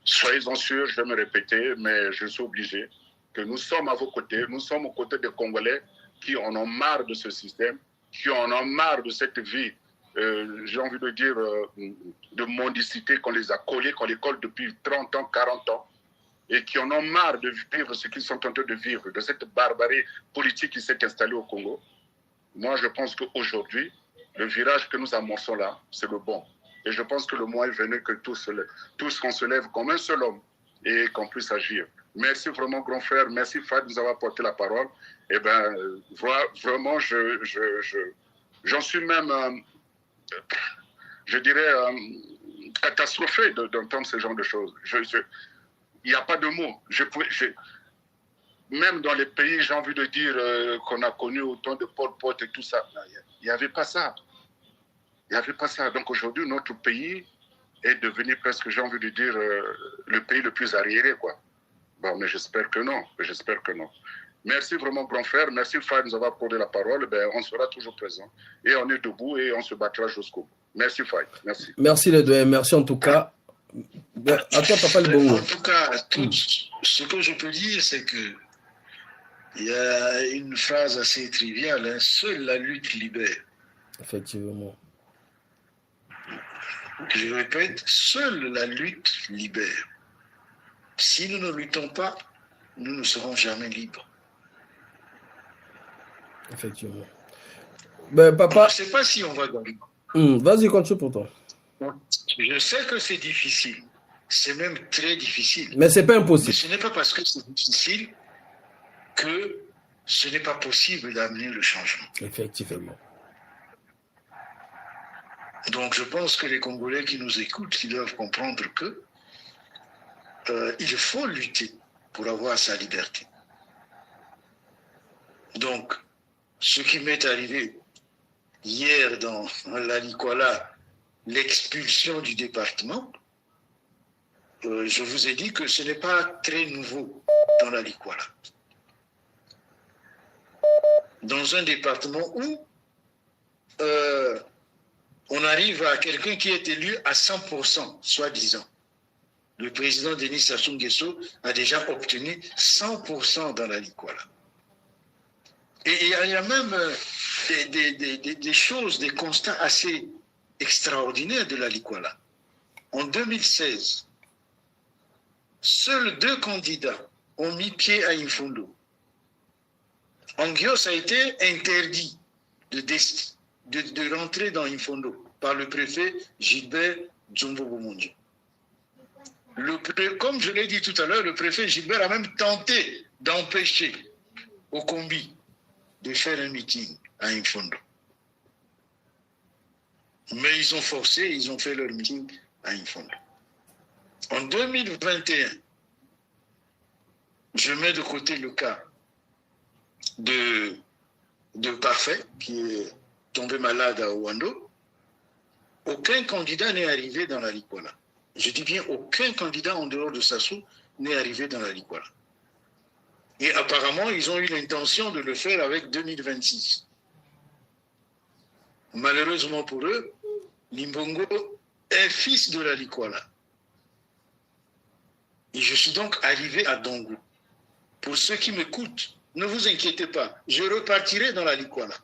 soyez-en sûrs, je vais me répéter, mais je suis obligé, que nous sommes à vos côtés, nous sommes aux côtés des Congolais qui en ont marre de ce système, qui en ont marre de cette vie, j'ai envie de dire, de mendicité qu'on les a collés, qu'on les colle depuis 30 ans, 40 ans, et qui en ont marre de vivre ce qu'ils sont en train de vivre, de cette barbarie politique qui s'est installée au Congo. Moi, je pense qu'aujourd'hui, le virage que nous amorçons là, c'est le bon. Et je pense que le moment est venu que tous qu'on se lève comme un seul homme et qu'on puisse agir. Merci vraiment, grand frère. Merci, Fad, de nous avoir apporté la parole. Eh bien, vraiment, j'en suis même, je dirais, catastrophé d'entendre ce genre de choses. Il n'y a pas de mots. Même dans les pays, j'ai envie de dire, qu'on a connu autant de Pol Pot et tout ça, il n'y avait pas ça. Il n'y avait pas ça. Donc aujourd'hui, notre pays est devenu presque, j'ai envie de dire, le pays le plus arriéré, quoi. Bon, mais j'espère que non. J'espère que non. Merci vraiment, grand frère. Merci, Fad, de nous avoir accordé la parole. Ben, on sera toujours présent. Et on est debout et on se battra jusqu'au bout. Merci, Fad. Merci. Merci, les deux. Merci en tout cas. À toi, Papa Lubongo. En tout cas, tout ce que je peux dire, c'est que il y a une phrase assez triviale, hein, seule la lutte libère. Effectivement. Je répète, seule la lutte libère. Si nous ne luttons pas, nous ne serons jamais libres. Effectivement. Ben, papa. Je ne sais pas si on va gagner. Vas-y, continue pour toi. Je sais que c'est difficile. C'est même très difficile. Mais ce n'est pas impossible. Mais ce n'est pas parce que c'est difficile que ce n'est pas possible d'amener le changement. Effectivement. Donc je pense que les Congolais qui nous écoutent, ils doivent comprendre que il faut lutter pour avoir sa liberté. Donc, ce qui m'est arrivé hier dans la Nicolas, l'expulsion du département, je vous ai dit que ce n'est pas très nouveau dans la Likwala. Dans un département où on arrive à quelqu'un qui est élu à 100%, soi-disant. Le président Denis Sassou Nguesso a déjà obtenu 100% dans la Likwala. Et il y a même des choses, des constats assez extraordinaires de la Likwala. En 2016, seuls 2 candidats ont mis pied à Imfondo. Anguios a été interdit de rentrer dans Imfondo par le préfet Gilbert Dzombo-Bomonjo. Comme je l'ai dit tout à l'heure, le préfet Gilbert a même tenté d'empêcher Okombi de faire un meeting à Imfondo. Mais ils ont forcé, ils ont fait leur meeting à Imfondo. En 2021, je mets de côté le cas de Parfait, qui est tombé malade à Ouando. Aucun candidat n'est arrivé dans la Likwala. Je dis bien aucun candidat en dehors de Sassou n'est arrivé dans la Likwala. Et apparemment, ils ont eu l'intention de le faire avec 2026. Malheureusement pour eux, Limbongo est fils de la Likwala. Et je suis donc arrivé à Dongo. Pour ceux qui m'écoutent, ne vous inquiétez pas, je repartirai dans la Likwala.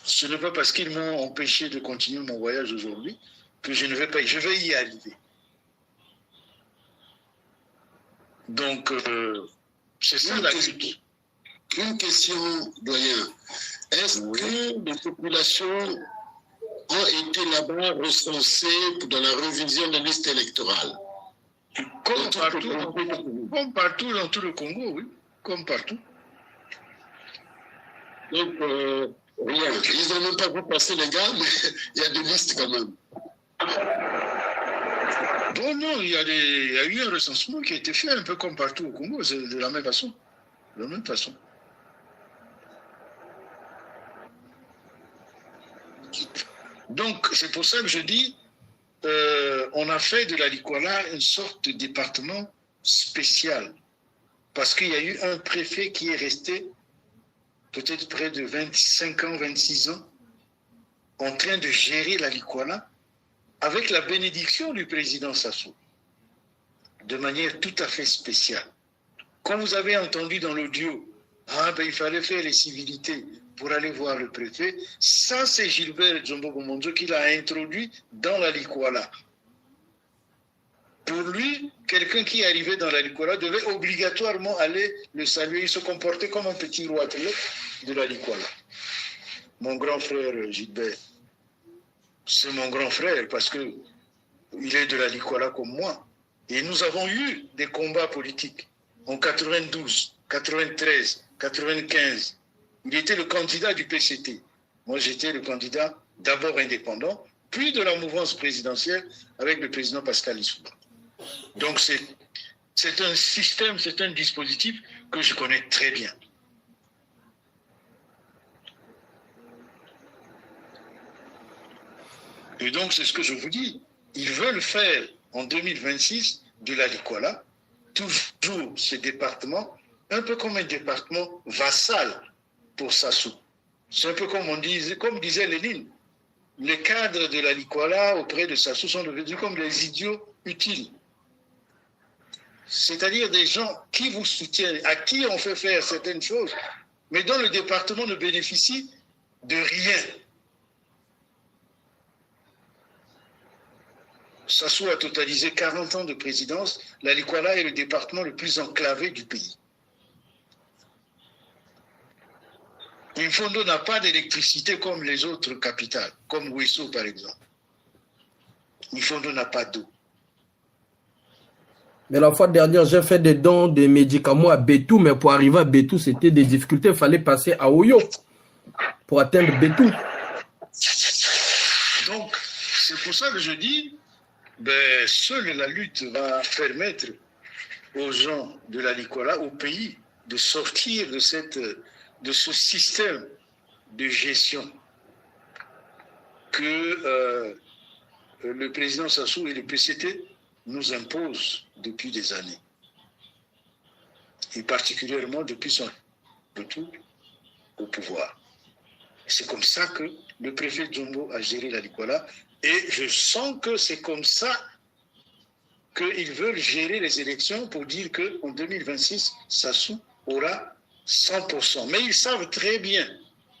Ce n'est pas parce qu'ils m'ont empêché de continuer mon voyage aujourd'hui que je ne vais pas, je vais y arriver. Donc, c'est ça la lutte. Une question, doyen. Est-ce que les populations ont été là-bas recensées dans la révision des listes électorales? Comme partout dans tout le Congo, oui. Comme partout. Donc, rien. Ils n'ont même pas vu passer les gars, mais il y a des listes quand même. Bon, non, il y a eu un recensement qui a été fait un peu comme partout au Congo, c'est de la même façon. De la même façon. Donc, c'est pour ça que je dis, on a fait de la Likwala une sorte de département spécial. Parce qu'il y a eu un préfet qui est resté peut-être près de 25 ans, 26 ans, en train de gérer la Likwala avec la bénédiction du président Sassou, de manière tout à fait spéciale. Comme vous avez entendu dans l'audio, il fallait faire les civilités pour aller voir le préfet, ça c'est Gilbert Dzombo-Bomonjo qui l'a introduit dans la Likwala. Pour lui, quelqu'un qui arrivait dans la Likwala devait obligatoirement aller le saluer, il se comportait comme un petit roi de la Likwala. Mon grand frère Gilbert, c'est mon grand frère parce qu'il est de la Likwala comme moi. Et nous avons eu des combats politiques en 92, 93, 95. Il était le candidat du PCT. Moi, j'étais le candidat d'abord indépendant, puis de la mouvance présidentielle avec le président Pascal Lissouba. Donc, c'est un système, c'est un dispositif que je connais très bien. Et donc, c'est ce que je vous dis. Ils veulent faire en 2026 de la Likwala, toujours ce département, un peu comme un département vassal pour Sassou. C'est un peu comme disait Lénine, les cadres de la Likwala auprès de Sassou sont devenus comme des idiots utiles. C'est-à-dire des gens qui vous soutiennent, à qui on fait faire certaines choses, mais dont le département ne bénéficie de rien. Sassou a totalisé 40 ans de présidence. La Likwala est le département le plus enclavé du pays. Imfondo n'a pas d'électricité comme les autres capitales, comme Ouesso par exemple. Imfondo n'a pas d'eau. Mais la fois dernière, j'ai fait des dons de médicaments à Bétou, mais pour arriver à Bétou, c'était des difficultés. Il fallait passer à Oyo pour atteindre Bétou. Donc, c'est pour ça que je dis, seule la lutte va permettre aux gens de la Likwala, au pays, de sortir de ce système de gestion que le président Sassou et le PCT nous imposent depuis des années. Et particulièrement depuis son retour au pouvoir. C'est comme ça que le préfet Djombo a géré la Likola. Et je sens que c'est comme ça qu'ils veulent gérer les élections pour dire qu'en 2026, Sassou aura 100%. Mais ils savent très bien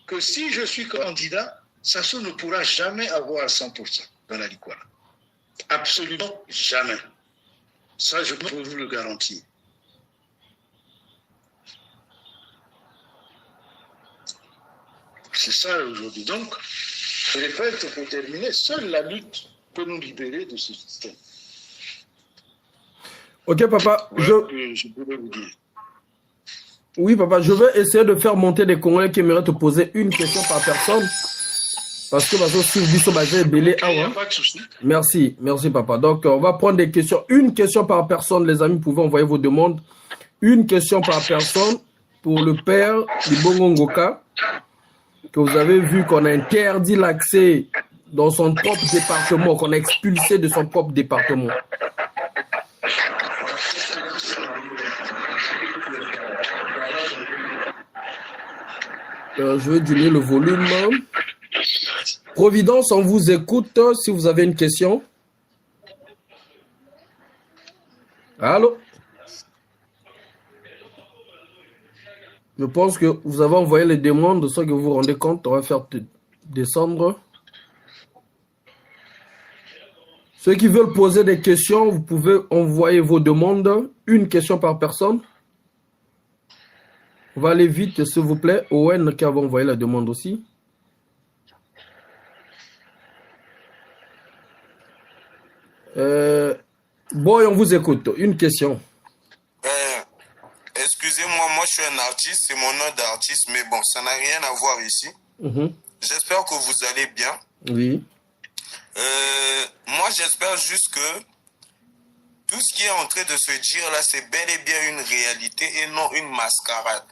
que si je suis candidat, Sassou ne pourra jamais avoir 100% dans la Likola. Absolument jamais. Ça, je peux vous le garantir. C'est ça aujourd'hui. Donc, je répète, pour terminer, seule la lutte peut nous libérer de ce système. Ok, papa. Je pourrais vous dire. Oui, papa, je vais essayer de faire monter des Congolais qui aimeraient te poser une question par personne. Parce que si vous pas de souci. Merci, merci, papa. Donc, on va prendre des questions. Une question par personne, les amis, vous pouvez envoyer vos demandes. Une question par personne pour le père Libongo Ngoka, que vous avez vu qu'on a interdit l'accès dans son propre département, qu'on a expulsé de son propre département. Je vais diminuer le volume. Providence, on vous écoute si vous avez une question. Allô? Je pense que vous avez envoyé les demandes, de ce que vous vous rendez compte. On va faire descendre. Ceux qui veulent poser des questions, vous pouvez envoyer vos demandes. Une question par personne. On va aller vite, s'il vous plaît. Owen qui avait envoyé la demande aussi. Boy, on vous écoute. Une question. Excusez-moi, moi je suis un artiste, c'est mon nom d'artiste, mais bon, ça n'a rien à voir ici. J'espère que vous allez bien. Oui. Moi, j'espère juste que tout ce qui est en train de se dire là, c'est bel et bien une réalité et non une mascarade.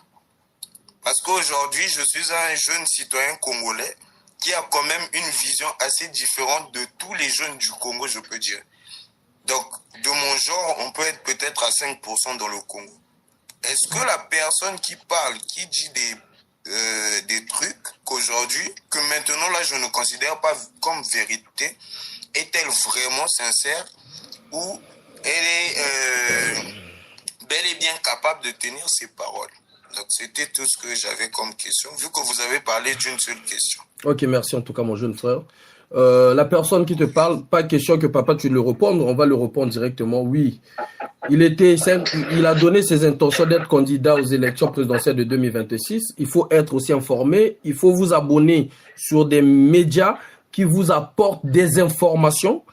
Parce qu'aujourd'hui, je suis un jeune citoyen congolais qui a quand même une vision assez différente de tous les jeunes du Congo, je peux dire. Donc, de mon genre, on peut être peut-être à 5% dans le Congo. Est-ce que la personne qui parle, qui dit des trucs qu'aujourd'hui, que maintenant là je ne considère pas comme vérité, est-elle vraiment sincère ou elle est bel et bien capable de tenir ses paroles? Donc c'était tout ce que j'avais comme question, vu que vous avez parlé d'une seule question. Ok, merci en tout cas mon jeune frère. La personne qui te parle, pas question que papa tu le répondes, on va le répondre directement. Oui, il a donné ses intentions d'être candidat aux élections présidentielles de 2026. Il faut être aussi informé, il faut vous abonner sur des médias qui vous apportent des informations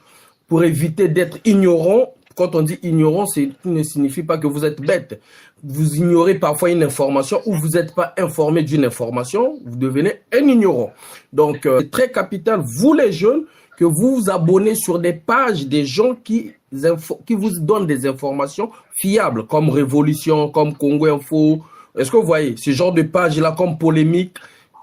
pour éviter d'être ignorant. Quand on dit ignorant, ça ne signifie pas que vous êtes bête. Vous ignorez parfois une information ou vous n'êtes pas informé d'une information, vous devenez un ignorant. Donc, c'est très capital, vous les jeunes, que vous vous abonnez sur des pages des gens qui vous donnent des informations fiables, comme Révolution, comme Congo Info. Est-ce que vous voyez ce genre de pages-là, comme Polémique,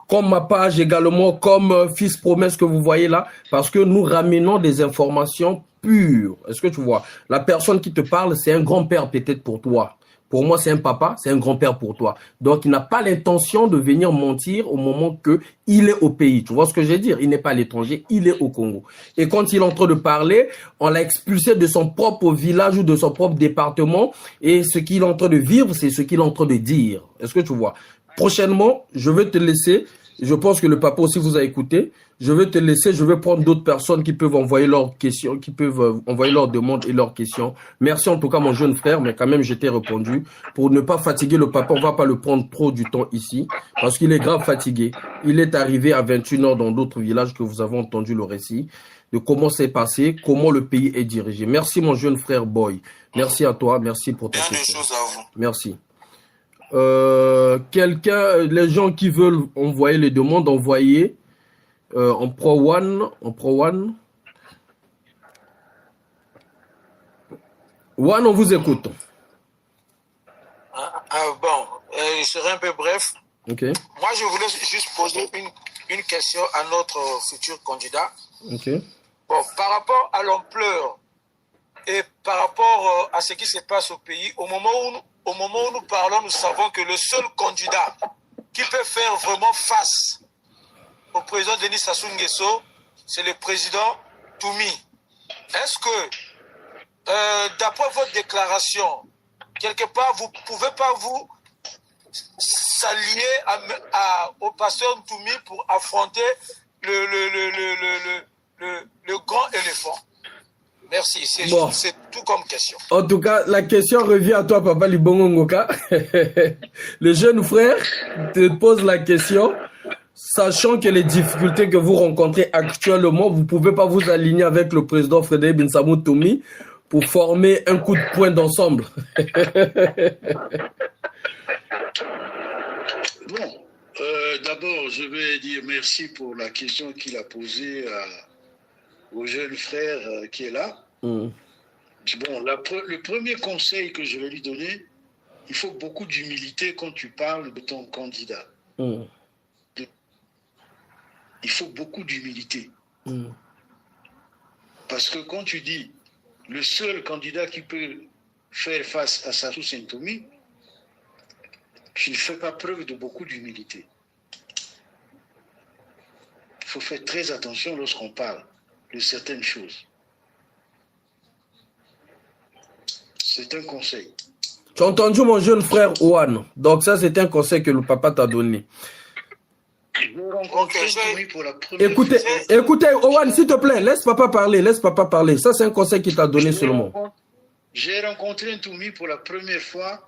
comme ma page également, comme Fils Promesse que vous voyez là, parce que nous ramenons des informations pures. Est-ce que tu vois? La personne qui te parle, c'est un grand-père peut-être pour toi. Pour moi, c'est un papa, c'est un grand-père pour toi. Donc, il n'a pas l'intention de venir mentir au moment qu'il est au pays. Tu vois ce que je veux dire? Il n'est pas à l'étranger, il est au Congo. Et quand il est en train de parler, on l'a expulsé de son propre village ou de son propre département. Et ce qu'il est en train de vivre, c'est ce qu'il est en train de dire. Est-ce que tu vois? Prochainement, je vais te laisser. Je pense que le papa aussi vous a écouté. Je vais te laisser, je vais prendre d'autres personnes qui peuvent envoyer leurs questions, qui peuvent envoyer leurs demandes et leurs questions. Merci en tout cas mon jeune frère, mais quand même je t'ai répondu. Pour ne pas fatiguer le papa, on va pas le prendre trop du temps ici, parce qu'il est grave fatigué. Il est arrivé à 21h dans d'autres villages que vous avez entendu le récit, de comment c'est passé, comment le pays est dirigé. Merci mon jeune frère Boy. Merci à toi, merci pour ta question. Bien de choses à vous. Merci. Les gens qui veulent envoyer les demandes, envoyer en Pro One. One, on vous écoute. Bon, je serai un peu bref. Ok. Moi, je voulais juste poser une question à notre futur candidat. Ok. Bon, par rapport à l'ampleur et par rapport à ce qui se passe au pays, au moment où nous parlons, nous savons que le seul candidat qui peut faire vraiment face au président Denis Sassou Nguesso, c'est le président Toumi. Est-ce que, d'après votre déclaration, quelque part, vous ne pouvez pas vous s'allier au pasteur Toumi pour affronter le grand éléphant? Merci, c'est tout comme question. En tout cas, la question revient à toi, Papa Libongo Ngoka. Le jeune frère te pose la question, sachant que les difficultés que vous rencontrez actuellement, vous ne pouvez pas vous aligner avec le président Frédéric Binsamou Toumi pour former un coup de poing d'ensemble. Bon, d'abord, je vais dire merci pour la question qu'il a posée au jeune frère qui est là. Bon, le premier conseil que je vais lui donner, il faut beaucoup d'humilité quand tu parles de ton candidat. Il faut beaucoup d'humilité. Parce que quand tu dis le seul candidat qui peut faire face à Sassou Nguesso, tu ne fais pas preuve de beaucoup d'humilité. Il faut faire très attention lorsqu'on parle de certaines choses. C'est un conseil. Tu as entendu mon jeune frère Owan. Donc ça, c'est un conseil que le papa t'a donné. Écoutez, Owan, s'il te plaît, laisse papa parler. Ça, c'est un conseil qu'il t'a donné seulement. J'ai rencontré Ntoumi pour la première fois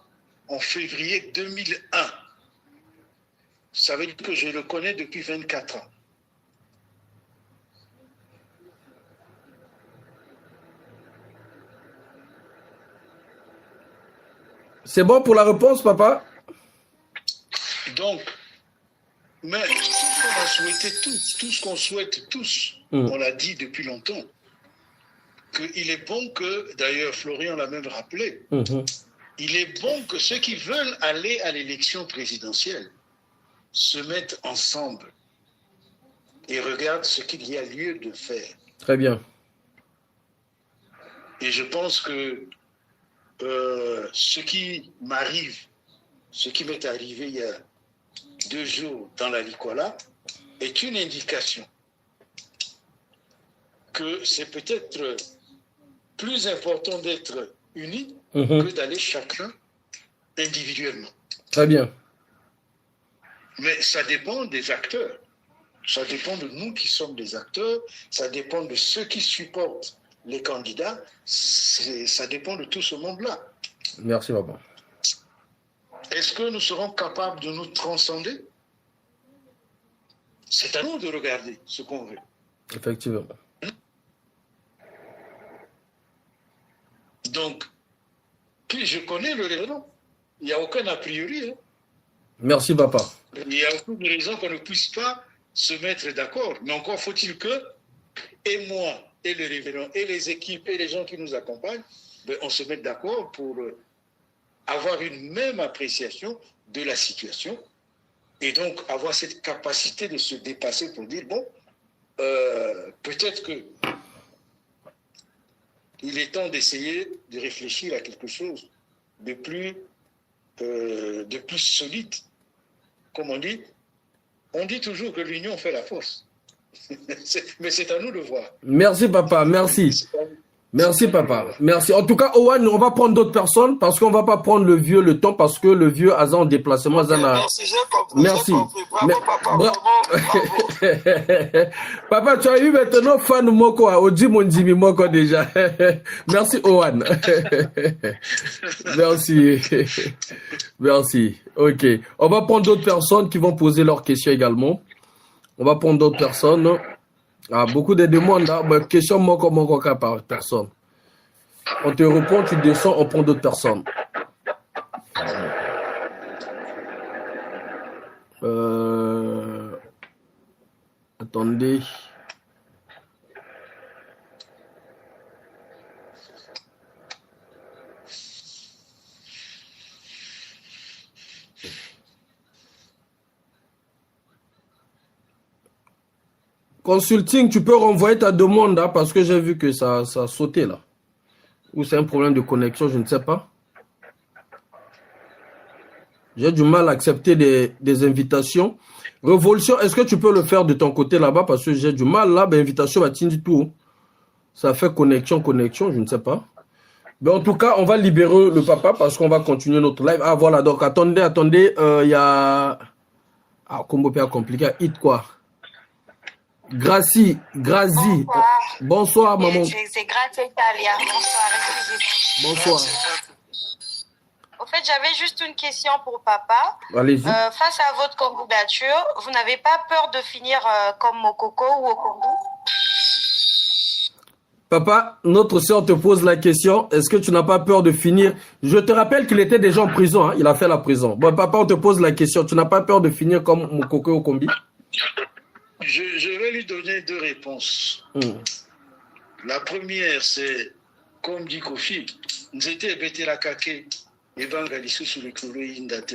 en février 2001. Ça veut dire que je le connais depuis 24 ans. C'est bon pour la réponse, papa? Donc, mais tout ce qu'on a souhaité tous, tout ce qu'on souhaite tous, on l'a dit depuis longtemps, qu'il est bon que, d'ailleurs Florian l'a même rappelé, il est bon que ceux qui veulent aller à l'élection présidentielle se mettent ensemble et regardent ce qu'il y a lieu de faire. Très bien. Et je pense que ce qui m'arrive, ce qui m'est arrivé il y a 2 jours dans la Likwala, est une indication que c'est peut-être plus important d'être unis que d'aller chacun individuellement. Très bien. Mais ça dépend des acteurs. Ça dépend de nous qui sommes des acteurs. Ça dépend de ceux qui supportent les candidats. Ça dépend de tout ce monde-là. Merci, papa. Est-ce que nous serons capables de nous transcender? C'est à nous de regarder ce qu'on veut. Effectivement. Donc, puis je connais le raison. Il n'y a aucun a priori. Merci, papa. Il n'y a aucune raison qu'on ne puisse pas se mettre d'accord. Mais encore faut-il que, et moi, et le révérend, et les équipes, et les gens qui nous accompagnent, ben, on se mette d'accord pour avoir une même appréciation de la situation et donc avoir cette capacité de se dépasser pour dire, bon, peut-être que il est temps d'essayer de réfléchir à quelque chose de plus solide. Comme on dit toujours que l'union fait la force. Mais c'est à nous de voir. Merci, papa. Merci. Merci, papa. Merci. En tout cas, Owen, on va prendre d'autres personnes parce qu'on ne va pas prendre le vieux le temps parce que le vieux a en déplacement. Okay, merci, j'ai compris. Merci. Bravo, papa. Bravo. Papa, tu as eu maintenant fan Moko, Oji Monjimi Moko déjà. Merci, Owen. Merci. Merci. Ok. On va prendre d'autres personnes qui vont poser leurs questions également. On va prendre d'autres personnes. Ah, beaucoup de demandes. Hein? Question Moko par personne. On te répond, tu descends, on prend d'autres personnes. Attendez. Consulting, tu peux renvoyer ta demande hein, parce que j'ai vu que ça a sauté là. Ou c'est un problème de connexion, je ne sais pas. J'ai du mal à accepter des invitations. Révolution, est-ce que tu peux le faire de ton côté là-bas parce que j'ai du mal là, ben invitation va du tout. Ça fait connexion, je ne sais pas. Mais en tout cas, on va libérer le papa parce qu'on va continuer notre live. Ah voilà, donc attendez, il y a... Ah, combo pas compliqué, hit quoi. Gracie. Bonsoir maman. C'est Grazie Italia. Bonsoir. Au fait, j'avais juste une question pour papa. Allez-y. Face à votre candidature, vous n'avez pas peur de finir comme Mokoko ou Okongu? Papa, notre sœur te pose la question. Est-ce que tu n'as pas peur de finir? Je te rappelle qu'il était déjà en prison. Hein, il a fait la prison. Bon, papa, on te pose la question. Tu n'as pas peur de finir comme Mokoko ou Okombi? Je vais lui donner deux réponses. La première, c'est, comme dit Kofi, nous étions bêtés la kake et Bangalisou sur le clou indate.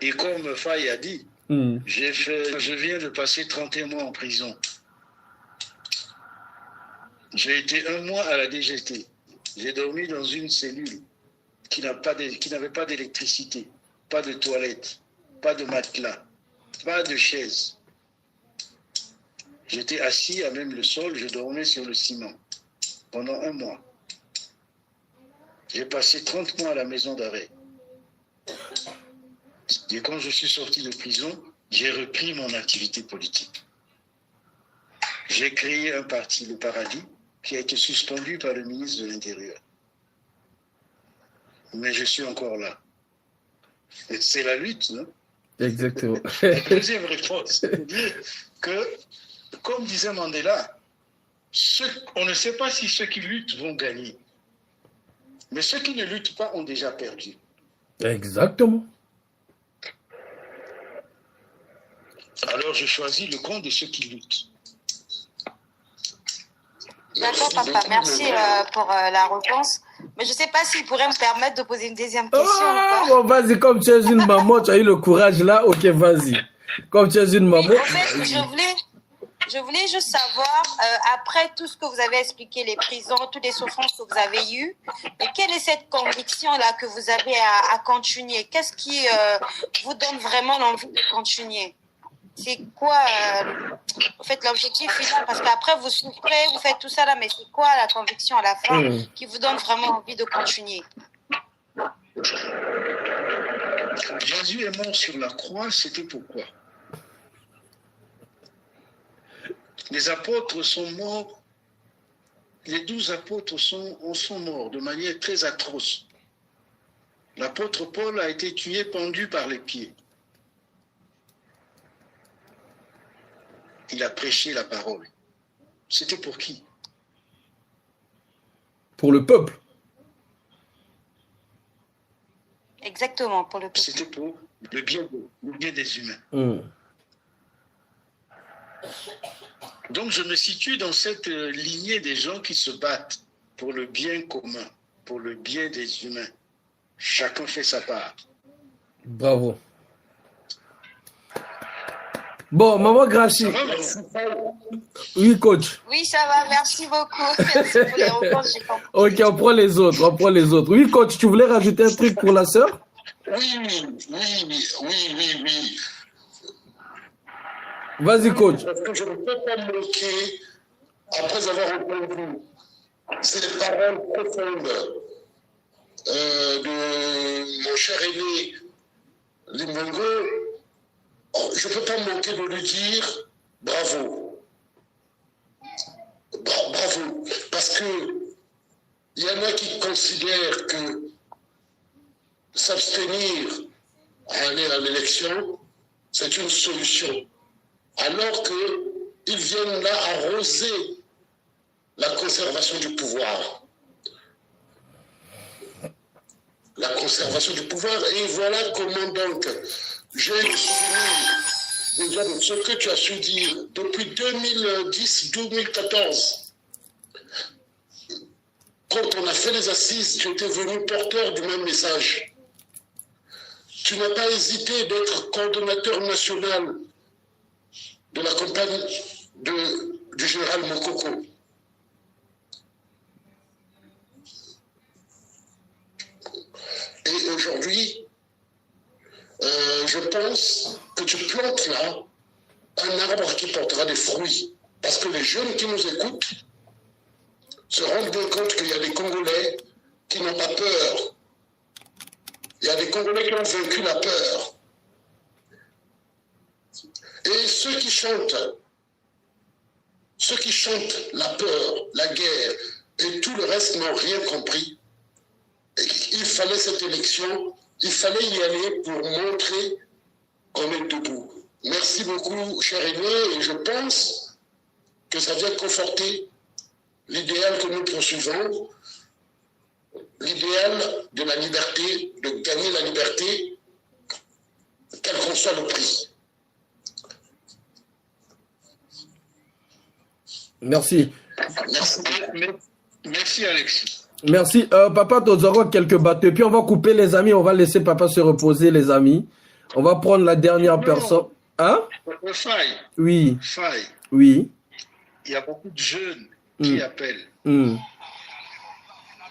Et comme Faye a dit, je viens de passer 31 mois en prison. J'ai été 1 mois à la DGT. J'ai dormi dans une cellule qui n'avait pas d'électricité, pas de toilette, pas de matelas, pas de chaise. J'étais assis à même le sol, je dormais sur le ciment pendant 1 mois. J'ai passé 30 mois à la maison d'arrêt. Et quand je suis sorti de prison, j'ai repris mon activité politique. J'ai créé un parti, le Paradis, qui a été suspendu par le ministre de l'Intérieur. Mais je suis encore là. C'est la lutte, non? Exactement. La deuxième réponse, c'est de dire que, comme disait Mandela, on ne sait pas si ceux qui luttent vont gagner. Mais ceux qui ne luttent pas ont déjà perdu. Exactement. Alors je choisis le camp de ceux qui luttent. D'accord, papa. Merci pour la réponse. Mais je ne sais pas s'il pourrait me permettre de poser une deuxième question ou pas. Bon, vas-y, comme tu es une maman, tu as eu le courage là, ok, vas-y. Comme tu es une maman. En fait, je voulais juste savoir, après tout ce que vous avez expliqué, les prisons, toutes les souffrances que vous avez eues, et quelle est cette conviction-là que vous avez à continuer? Qu'est-ce qui vous donne vraiment l'envie de continuer? C'est quoi, en fait, l'objectif final? Parce qu'après, vous souffrez, vous faites tout ça là, mais c'est quoi la conviction à la fin qui vous donne vraiment envie de continuer? Jésus est mort sur la croix, c'était pourquoi? Les apôtres sont morts, les 12 apôtres sont morts de manière très atroce. L'apôtre Paul a été tué pendu par les pieds. Il a prêché la parole. C'était pour qui? Pour le peuple. Exactement, pour le peuple. C'était pour le bien des humains. Donc je me situe dans cette lignée des gens qui se battent pour le bien commun, pour le bien des humains. Chacun fait sa part. Bravo. Bon, maman Gracie. Oui, coach. Oui, ça va, merci beaucoup. Merci pour les réponses, j'ai compris. Ok, on prend les autres. Oui, coach, tu voulais rajouter un truc pour la sœur? Oui. Vas-y, coach. Parce que je ne peux pas me moquer, après avoir entendu ces paroles profondes de mon cher aîné Limongo, je ne peux pas me moquer de lui dire bravo. Bravo. Parce que il y en a qui considèrent que s'abstenir à aller à l'élection, c'est une solution. Alors qu'ils viennent là arroser la conservation du pouvoir. La conservation du pouvoir, et voilà comment donc j'ai le souvenir déjà de ce que tu as su dire depuis 2010-2014. Quand on a fait les assises, tu étais venu porteur du même message. Tu n'as pas hésité d'être coordonnateur national campagne du général Mokoko. Et aujourd'hui, je pense que tu plantes là un arbre qui portera des fruits. Parce que les jeunes qui nous écoutent se rendent bien compte qu'il y a des Congolais qui n'ont pas peur. Il y a des Congolais qui ont vaincu la peur. Et ceux qui chantent la peur, la guerre et tout le reste n'ont rien compris. Et il fallait cette élection, il fallait y aller pour montrer qu'on est debout. Merci beaucoup, cher aîné, et je pense que ça vient conforter l'idéal que nous poursuivons, l'idéal de la liberté, de gagner la liberté, quel qu'en soit le prix. Merci. Merci, Alexis. Merci. Papa, tu auras quelques bateaux. Puis on va couper les amis. On va laisser papa se reposer, les amis. On va prendre la dernière personne. Hein? Faille. Oui. Faille. Oui. Il y a beaucoup de jeunes qui appellent.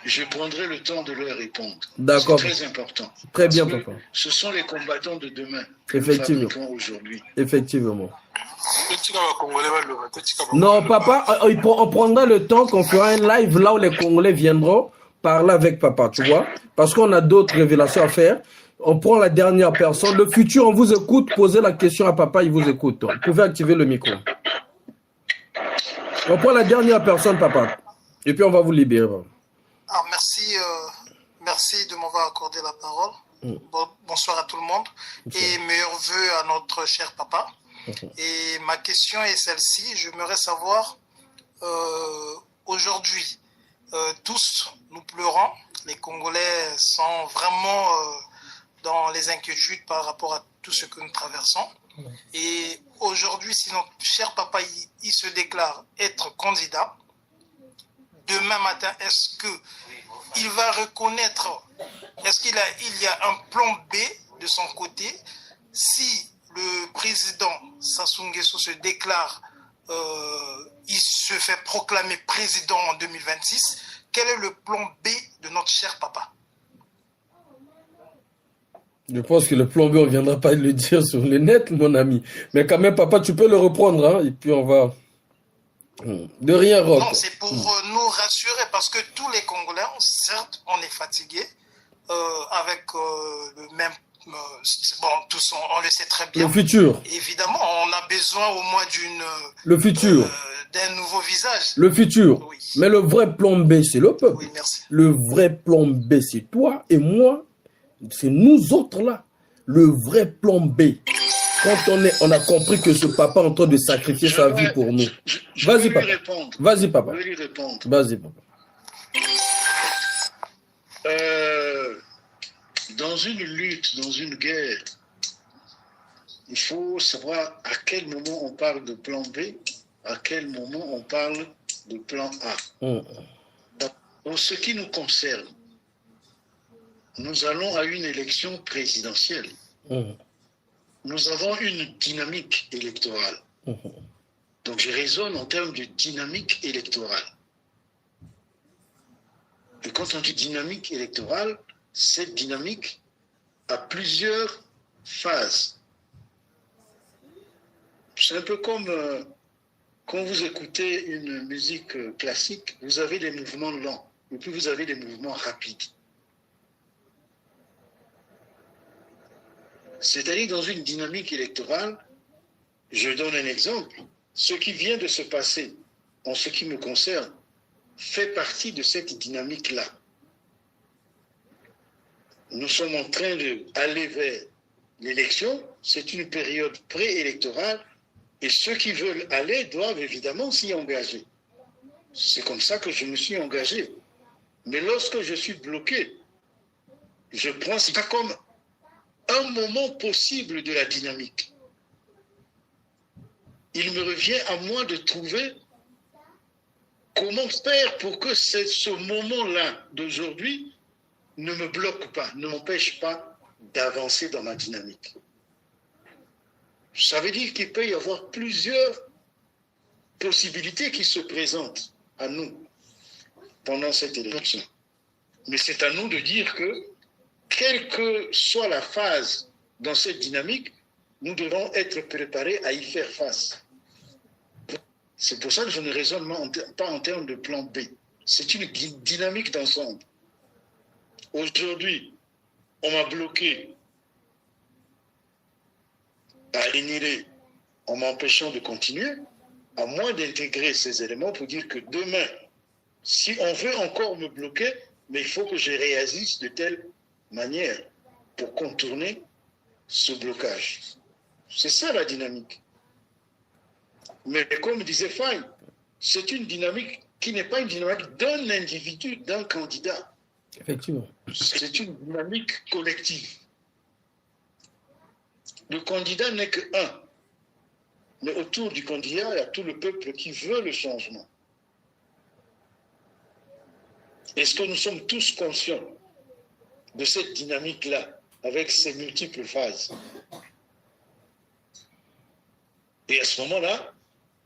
Je prendrai le temps de leur répondre. D'accord. C'est très important. Très bien, papa. Ce sont les combattants de demain. Effectivement. Aujourd'hui. Effectivement. Non, papa, on prendra le temps qu'on fera un live là où les Congolais viendront parler avec papa, tu vois. Parce qu'on a d'autres révélations à faire. On prend la dernière personne. Le futur, on vous écoute. Posez la question à papa, il vous écoute. Vous pouvez activer le micro. On prend la dernière personne, papa. Et puis on va vous libérer. Ah, merci de m'avoir accordé la parole. Bonsoir à tout le monde. Et meilleurs vœux à notre cher papa. Et ma question est celle-ci. J'aimerais savoir, aujourd'hui, tous nous pleurons. Les Congolais sont vraiment dans les inquiétudes par rapport à tout ce que nous traversons. Et aujourd'hui, si notre cher papa il se déclare être candidat, demain matin, est-ce qu'il va reconnaître, est-ce qu'il y a un plan B de son côté si le président Sassou Nguesso se déclare, il se fait proclamer président en 2026, quel est le plan B de notre cher papa? Je pense que le plan B, on ne viendra pas le dire sur le net, mon ami. Mais quand même, papa, tu peux le reprendre, hein, et puis on va... De rien, Rob. Non, c'est pour nous rassurer, parce que tous les Congolais, certes, on est fatigués, avec le même... bon, tous, on le sait très bien. Le futur. Évidemment, on a besoin au moins le futur. D'un nouveau visage. Le futur. Oui. Mais le vrai plan B, c'est le peuple. Oui, merci. Le vrai plan B, c'est toi et moi. C'est nous autres là. Le vrai plan B. Quand on a compris que ce papa est en train de sacrifier sa vie pour nous. Vas-y, papa. Vas-y, papa. Je vais lui répondre. Vas-y, papa. Dans une lutte, dans une guerre, il faut savoir à quel moment on parle de plan B, à quel moment on parle de plan A. En ce qui nous concerne, nous allons à une élection présidentielle. Nous avons une dynamique électorale. Donc je raisonne en termes de dynamique électorale. Et quand on dit dynamique électorale, cette dynamique a plusieurs phases. C'est un peu comme quand vous écoutez une musique classique, vous avez des mouvements lents, et puis vous avez des mouvements rapides. C'est-à-dire dans une dynamique électorale, je donne un exemple, ce qui vient de se passer, en ce qui me concerne, fait partie de cette dynamique-là. Nous sommes en train d'aller vers l'élection, c'est une période préélectorale, et ceux qui veulent aller doivent évidemment s'y engager. C'est comme ça que je me suis engagé. Mais lorsque je suis bloqué, je prends ça comme un moment possible de la dynamique. Il me revient à moi de trouver comment faire pour que ce moment-là d'aujourd'hui ne me bloque pas, ne m'empêche pas d'avancer dans ma dynamique. Ça veut dire qu'il peut y avoir plusieurs possibilités qui se présentent à nous pendant cette élection. Mais c'est à nous de dire que, quelle que soit la phase dans cette dynamique, nous devons être préparés à y faire face. C'est pour ça que je ne raisonne pas en termes de plan B. C'est une dynamique d'ensemble. Aujourd'hui, on m'a bloqué à Eniré en m'empêchant de continuer, à moins d'intégrer ces éléments pour dire que demain, si on veut encore me bloquer, mais il faut que je réagisse de telle manière pour contourner ce blocage. C'est ça la dynamique. Mais comme disait Faye, c'est une dynamique qui n'est pas une dynamique d'un individu, d'un candidat. Effectivement. C'est une dynamique collective. Le candidat n'est qu'un. Mais autour du candidat, il y a tout le peuple qui veut le changement. Est-ce que nous sommes tous conscients de cette dynamique-là, avec ses multiples phases? Et à ce moment-là,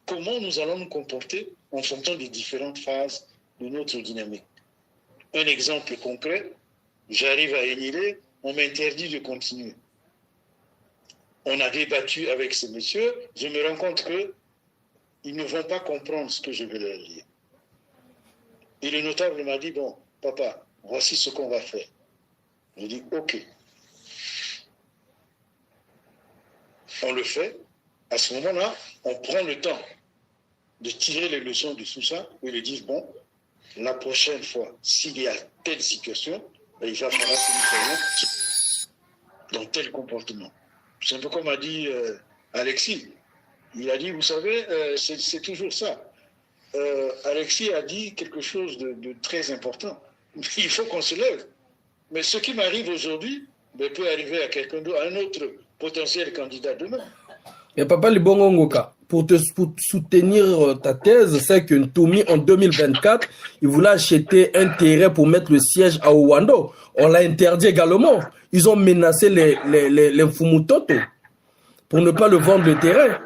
comment nous allons nous comporter en fonction des différentes phases de notre dynamique? Un exemple concret, j'arrive à Eniré, on m'interdit de continuer. On a débattu avec ces messieurs, je me rends compte qu'ils ne vont pas comprendre ce que je vais leur dire. Et le notable m'a dit, bon, papa, voici ce qu'on va faire. Je dis, ok. On le fait. À ce moment-là, on prend le temps de tirer les leçons de tout ça et de dire, bon, la prochaine fois, s'il y a telle situation, il va falloir que nous soyons dans tel comportement. C'est un peu comme a dit Alexis. Il a dit, vous savez, c'est toujours ça. Alexis a dit quelque chose de très important. Il faut qu'on se lève. Mais ce qui m'arrive aujourd'hui peut arriver à quelqu'un d'autre, à un autre potentiel candidat demain. Et papa Libongongoka, pour soutenir ta thèse, c'est que Ntoumi, en 2024, il voulait acheter un terrain pour mettre le siège à Ouando. On l'a interdit également. Ils ont menacé les Mfumutoto pour ne pas le vendre le terrain.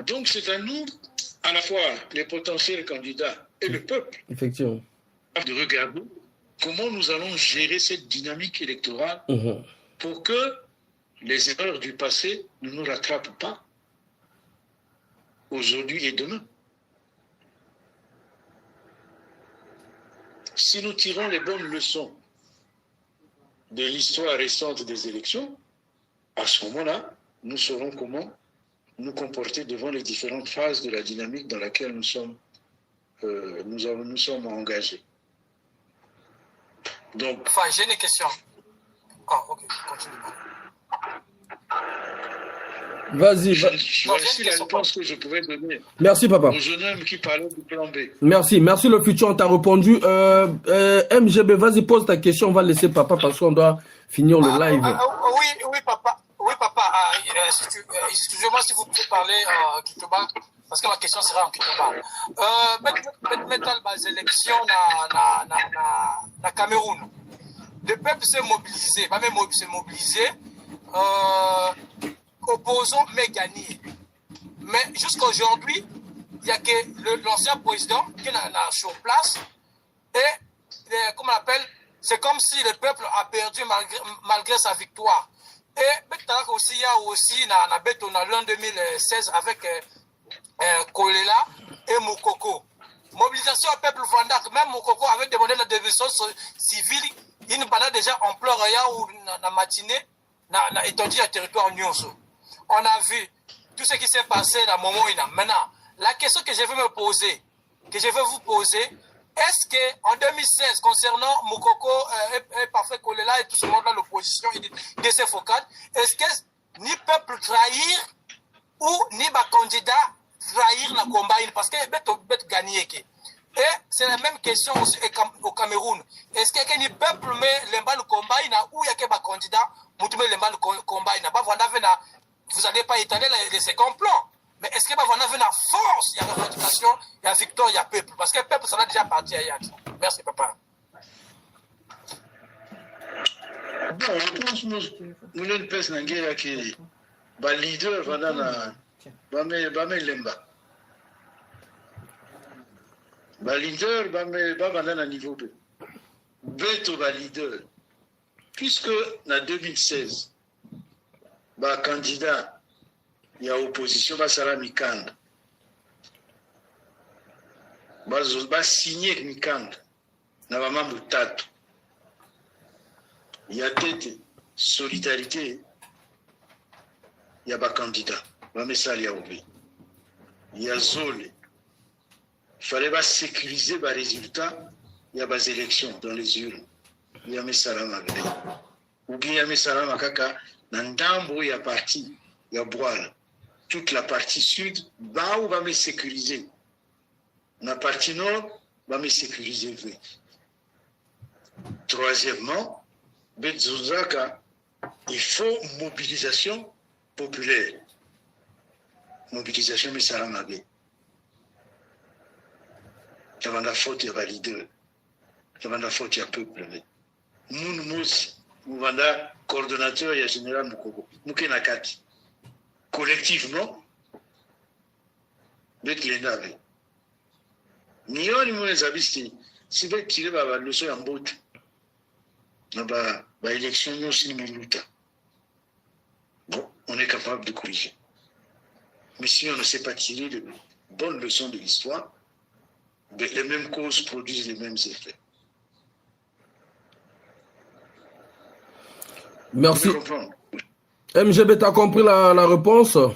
Donc c'est à nous, à la fois les potentiels candidats et le peuple, effectivement, de regarder comment nous allons gérer cette dynamique électorale pour que les erreurs du passé ne nous rattrapent pas aujourd'hui et demain. Si nous tirons les bonnes leçons de l'histoire récente des élections, à ce moment-là, nous saurons comment nous comporter devant les différentes phases de la dynamique dans laquelle nous sommes engagés. Donc, Enfin, j'ai une question. Ah, ok, continue. Vas-y. Voici la réponse que je pouvais donner. Merci, papa. Au jeune homme qui parlait du plan B. Merci le futur, on t'a répondu. MGB, vas-y, pose ta question, on va laisser papa parce qu'on doit finir le live. Oui, papa. Excusez-moi si vous pouvez parler en Kitoba, parce que ma question sera en Kitoba. Metal bas élection na Cameroun. Le peuple s'est mobilisé, pas même s'est mobilisé, opposant mais gagné. Mais jusqu'à aujourd'hui, il n'y a que l'ancien président qui est sur place et, comment on appelle, c'est comme si le peuple a perdu malgré sa victoire. Et aussi, il y a aussi l'an 2016 avec Kolela et Moukoko. Mobilisation au peuple Vandak, même Moukoko avait demandé la division civile, il nous parlait déjà en pleurs où la matinée, na étendu le territoire Nyonso. On a vu tout ce qui s'est passé dans le moment où il a. Maintenant, la question que je veux vous poser, est-ce qu'en 2016, concernant Moukoko et Parfait Kolela et tout ce monde-là, l'opposition de ces focales, est-ce que ni peuple trahir ou ni candidat trahir le combat? Parce que c'est gagné. Et c'est la même question aussi au Cameroun. Est-ce qu'il y a ni peuple mais le combat ou il y a des candidats qui ont le combat? Vous n'allez pas étaler les seconds plans. Mais est-ce que vous avez la force, il y a la revendication, il y a victoire, il y a peuple? Parce que le peuple, ça a déjà parti à Yad. Merci, papa. Bon, je pense que nous avons une personne qui ba leader banana bame lemba. Ba leader bame banana niveau 2. Beto ba leader. Puisque en 2016 ba candidat ya opposition ba sala mikanda. Ba signer mikanda na ba mambo tatu. Ya tete solidarité. Il y a des candidats, il y a Zole. Il fallait sécuriser les résultats, il y a des élections dans les urnes. Il y a des salama. Ou bien il y a des salama kaka, dans Ndambo, il y a parti, il y a Boile. Toute la partie sud, va où va me sécuriser. La partie nord, va me sécuriser. Troisièmement, Betsuzaka, il faut mobilisation populaire. Mobilisation, mais ça l'a marqué. Il y a la faute, il y a leader. Il y a la faute, il y a peuple. Nous avons coordonnateur, il y a général Moukogo. Moukenakati. Collectivement, dès qu'il est navé. Nous avons les habits, si vous tirez la leçon en bout, l'élection, nous aussi, nous avons. Bon, on est capable de corriger. Mais si on ne sait pas tirer de bonnes leçons de l'histoire, les mêmes causes produisent les mêmes effets. Merci. MGB, tu as compris la réponse? Ah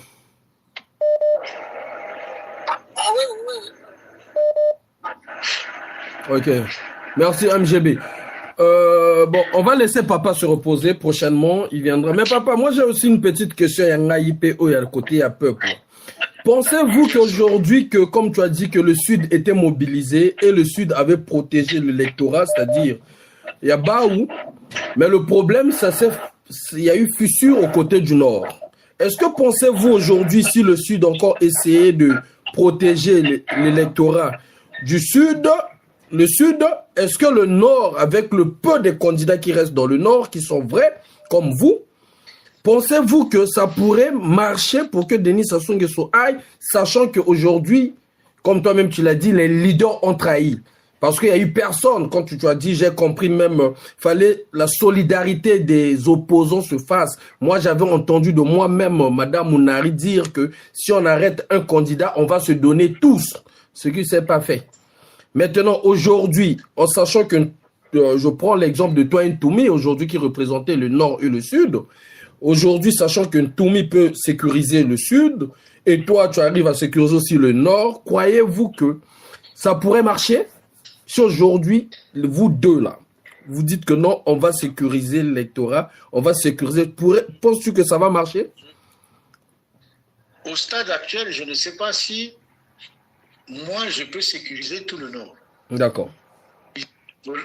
oui. Ok. Merci MGB. Bon, on va laisser papa se reposer prochainement, il viendra. Mais papa, moi j'ai aussi une petite question, il y a un IPO, il y a le côté, il y a peuple. Pensez-vous qu'aujourd'hui, que comme tu as dit que le Sud était mobilisé et le Sud avait protégé l'électorat, c'est-à-dire, il y a Baou, mais le problème, il y a eu fissure au côté du Nord. Est-ce que pensez-vous aujourd'hui, si le Sud encore essayait de protéger l'électorat du Sud, le Sud, est-ce que le Nord, avec le peu de candidats qui restent dans le Nord, qui sont vrais, comme vous, pensez-vous que ça pourrait marcher pour que Denis Sassou Nguesso aille, sachant qu'aujourd'hui, comme toi-même tu l'as dit, les leaders ont trahi? Parce qu'il n'y a eu personne, quand tu as dit, j'ai compris même, fallait la solidarité des opposants se fasse. Moi, j'avais entendu de moi-même, Madame Mounari, dire que si on arrête un candidat, on va se donner tous, ce qui ne s'est pas fait. Maintenant, aujourd'hui, en sachant que, je prends l'exemple de toi, Ntoumi, aujourd'hui qui représentait le Nord et le Sud, aujourd'hui, sachant que Ntoumi peut sécuriser le Sud, et toi, tu arrives à sécuriser aussi le Nord, croyez-vous que ça pourrait marcher? Si aujourd'hui, vous deux là, vous dites que non, on va sécuriser l'électorat, on va sécuriser, penses-tu que ça va marcher? Au stade actuel, je ne sais pas si moi, je peux sécuriser tout le Nord. D'accord.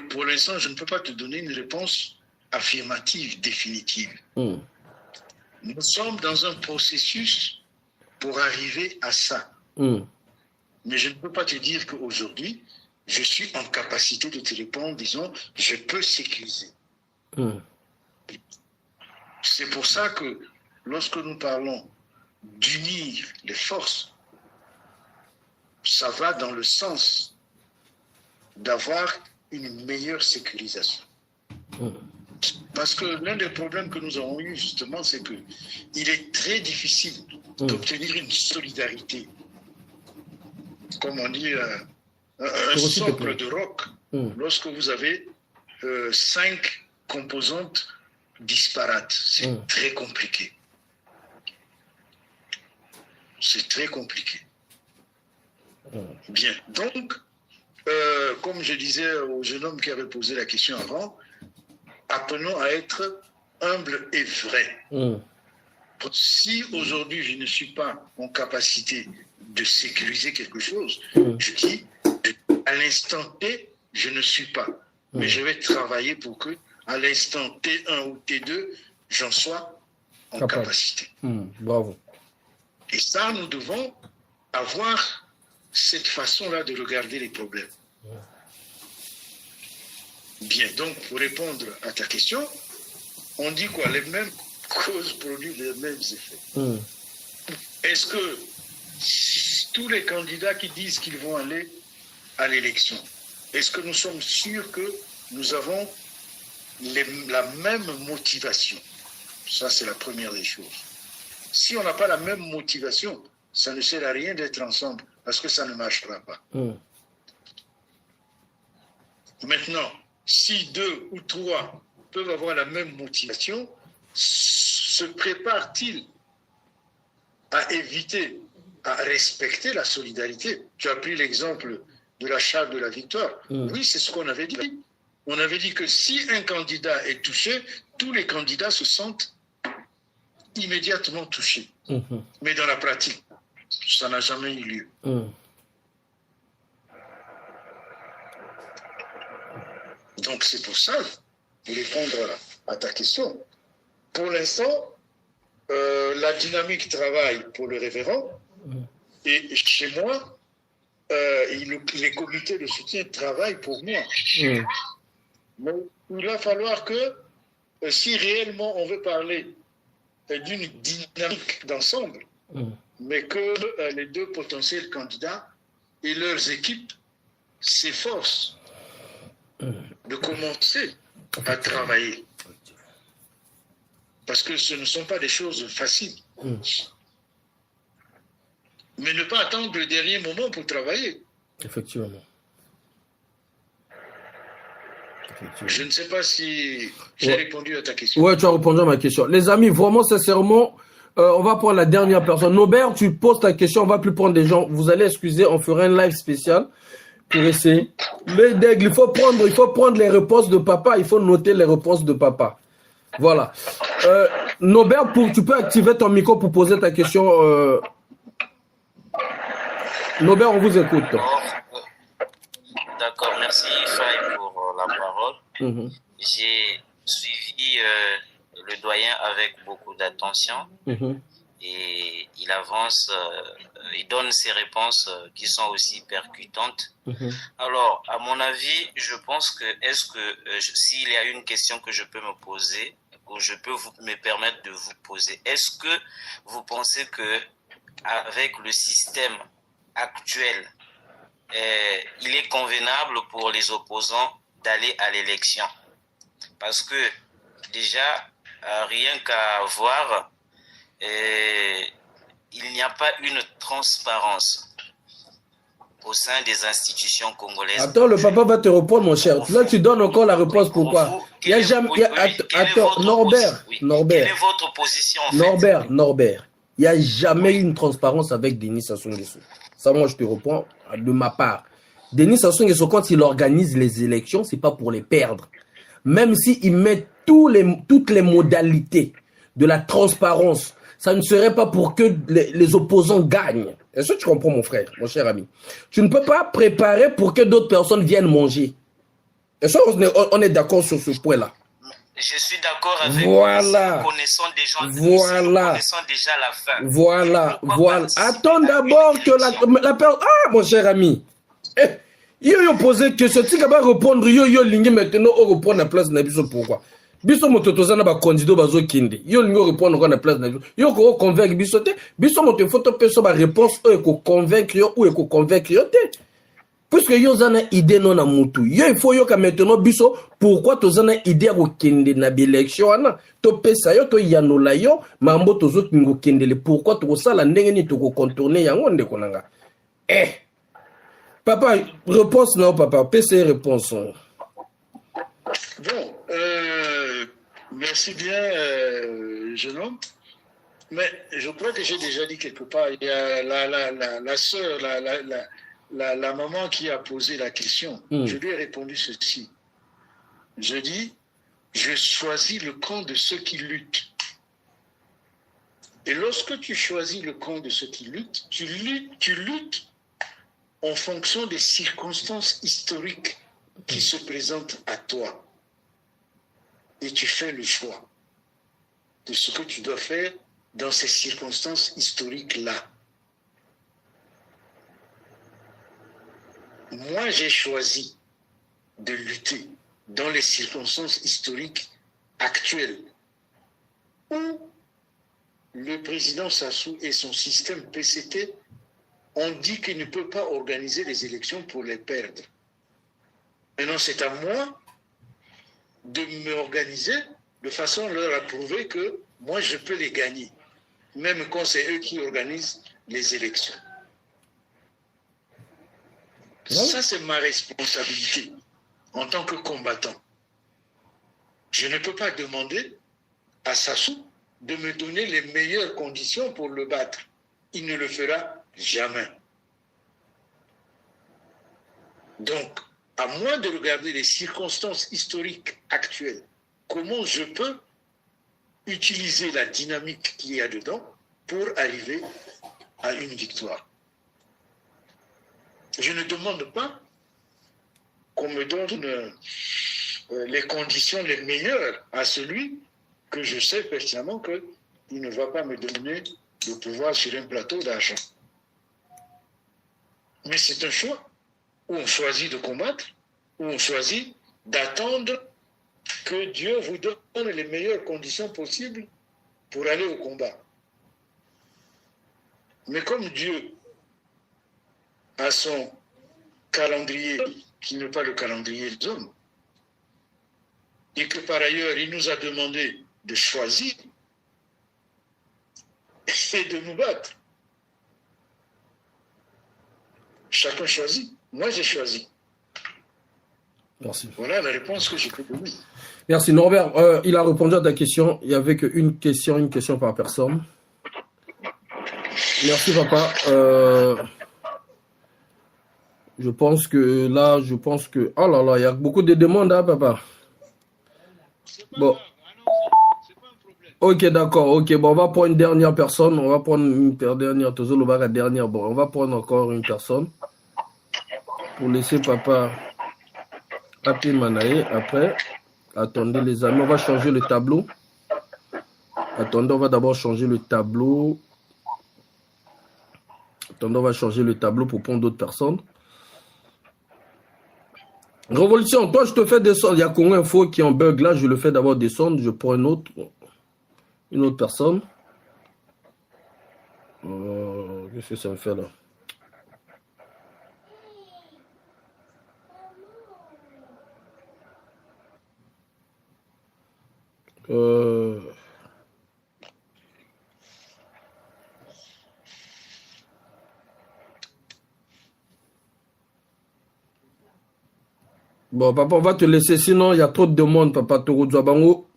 Pour l'instant, je ne peux pas te donner une réponse affirmative, définitive. Nous sommes dans un processus pour arriver à ça. Mais je ne peux pas te dire qu'aujourd'hui, je suis en capacité de te répondre, disons, je peux sécuriser. C'est pour ça que lorsque nous parlons d'unir les forces, ça va dans le sens d'avoir une meilleure sécurisation. Parce que l'un des problèmes que nous avons eu justement, c'est que il est très difficile d'obtenir une solidarité, comme on dit, un socle de roc, lorsque vous avez 5 composantes disparates. C'est très compliqué. C'est très compliqué. Bien. Donc, comme je disais au jeune homme qui avait posé la question avant, apprenons à être humble et vrai. Si aujourd'hui je ne suis pas en capacité de sécuriser quelque chose, je dis à l'instant T, je ne suis pas. Mais je vais travailler pour que à l'instant T1 ou T2, j'en sois en capacité. Bravo. Et ça, nous devons avoir cette façon-là de regarder les problèmes. Bien, donc pour répondre à ta question, on dit quoi? Les mêmes cause produit les mêmes effets. Est-ce que tous les candidats qui disent qu'ils vont aller à l'élection, est-ce que nous sommes sûrs que nous avons la même motivation? Ça, c'est la première des choses. Si on n'a pas la même motivation, ça ne sert à rien d'être ensemble parce que ça ne marchera pas. Maintenant, si 2 ou 3 peuvent avoir la même motivation, se préparent-ils à éviter, à respecter la solidarité? Tu as pris l'exemple de la charte de la victoire. Oui, c'est ce qu'on avait dit. On avait dit que si un candidat est touché, tous les candidats se sentent immédiatement touchés. Mais dans la pratique, ça n'a jamais eu lieu. Donc c'est pour ça, pour répondre à ta question, pour l'instant, la dynamique travaille pour le révérend, et chez moi, les comités de soutien travaillent pour moi. Mais il va falloir que, si réellement on veut parler d'une dynamique d'ensemble, mais que les 2 potentiels candidats et leurs équipes s'efforcent de commencer à travailler. Parce que ce ne sont pas des choses faciles. Mais ne pas attendre le dernier moment pour travailler. Effectivement. Je ne sais pas si j'ai répondu à ta question. Oui, tu as répondu à ma question. Les amis, vraiment, sincèrement, on va prendre la dernière personne. Nobert, tu poses ta question, on ne va plus prendre des gens. Vous allez excuser, on fera un live spécial pour essayer. Mais Daigle, il faut prendre les réponses de papa, il faut noter les réponses de papa. Voilà. Nobert, tu peux activer ton micro pour poser ta question. Nobert, on vous écoute. D'accord, merci Faye pour la parole. J'ai suivi le doyen avec beaucoup d'attention et il avance, il donne ses réponses qui sont aussi percutantes. Alors, à mon avis, je pense que s'il y a une question que je peux me poser, ou je peux me permettre de vous poser, est-ce que vous pensez que avec le système actuel, il est convenable pour les opposants d'aller à l'élection? Parce que déjà, rien qu'à voir, il n'y a pas une transparence au sein des institutions congolaises. Attends, le papa va te répondre, mon cher. Là, tu donnes encore la réponse. Pourquoi? Il y a jamais. Attends, Norbert. Quelle est votre position en fait? Norbert. Il n'y a jamais eu une transparence avec Denis Sassou Nguesso. Ça, moi, je te réponds de ma part. Denis Sassou Nguesso, quand il organise les élections, c'est pas pour les perdre. Même s'il met toutes les modalités de la transparence, ça ne serait pas pour que les opposants gagnent. Est-ce que tu comprends, mon frère, mon cher ami? Tu ne peux pas préparer pour que d'autres personnes viennent manger. Est-ce qu'on est d'accord sur ce point-là? Je suis d'accord avec voilà. Vous, connaissant des gens, voilà. connaissant déjà la fin. Voilà, voilà. Attends d'abord que la personne... Ah, mon cher ami. Yo posé question, tu vas répondre, yo lingi maintenant, on reprend la place de biso pourquoi? Biso mototozana ba candidat bazo kinde. Yo lingi répondre la place de biso. Yo ko convaincre biso te. Biso moto photo peso ba réponse ko convaincre yo ou ko convaincre yo te. Puisque yo zana idée non na mutu. Yo il faut yo ka maintenant biso pourquoi tozana idée ko kende na élection ana. To pesa yo to yanola yo mambo tozo kingo kendele pourquoi to sala ndenge ni to ko contourner yango ndeko nanga. Papa, réponse non, papa. PC réponse. Bon, merci bien, jeune homme. Mais je crois que j'ai déjà dit quelque part, il y a la sœur, la maman qui a posé la question. Je lui ai répondu ceci. Je dis, je choisis le camp de ceux qui luttent. Et lorsque tu choisis le camp de ceux qui luttent, tu luttes en fonction des circonstances historiques qui se présentent à toi. Et tu fais le choix de ce que tu dois faire dans ces circonstances historiques-là. Moi, j'ai choisi de lutter dans les circonstances historiques actuelles. où le président Sassou et son système PCT ont dit qu'il ne peut pas organiser les élections pour les perdre. Maintenant, c'est à moi de m'organiser de façon à leur prouver que moi, je peux les gagner, même quand c'est eux qui organisent les élections. Ça, c'est ma responsabilité en tant que combattant. Je ne peux pas demander à Sassou de me donner les meilleures conditions pour le battre. Il ne le fera jamais. Donc, à moi de regarder les circonstances historiques actuelles, comment je peux utiliser la dynamique qu'il y a dedans pour arriver à une victoire. Je ne demande pas qu'on me donne les conditions les meilleures à celui que je sais pertinemment qu'il ne va pas me donner le pouvoir sur un plateau d'argent. Mais c'est un choix où on choisit de combattre, où on choisit d'attendre que Dieu vous donne les meilleures conditions possibles pour aller au combat. Mais comme Dieu a son calendrier, qui n'est pas le calendrier des hommes, et que par ailleurs, il nous a demandé de choisir et de nous battre. Chacun choisit. Moi, j'ai choisi. Merci. Voilà la réponse que je peux donner. Merci. Norbert, il a répondu à ta question. Il n'y avait qu'une question par personne. Merci, papa. Je pense que... Oh là là, il y a beaucoup de demandes, hein, papa. Bon. Ok, d'accord. Ok, bon, on va prendre une dernière personne. On va prendre une dernière. Bon, on va prendre encore une personne. Pour laisser papa appeler Manaé. Après, attendez les amis, on va changer le tableau. Attendez, on va d'abord changer le tableau. Attendez, on va changer le tableau pour prendre d'autres personnes. Révolution, toi je te fais descendre. Il y a Congo Info qui est en bug là, je le fais d'abord descendre. Je prends une autre personne. Qu'est-ce que ça me fait là? Bon, papa, on va te laisser, sinon il y a trop de demandes, papa. Torodzabango,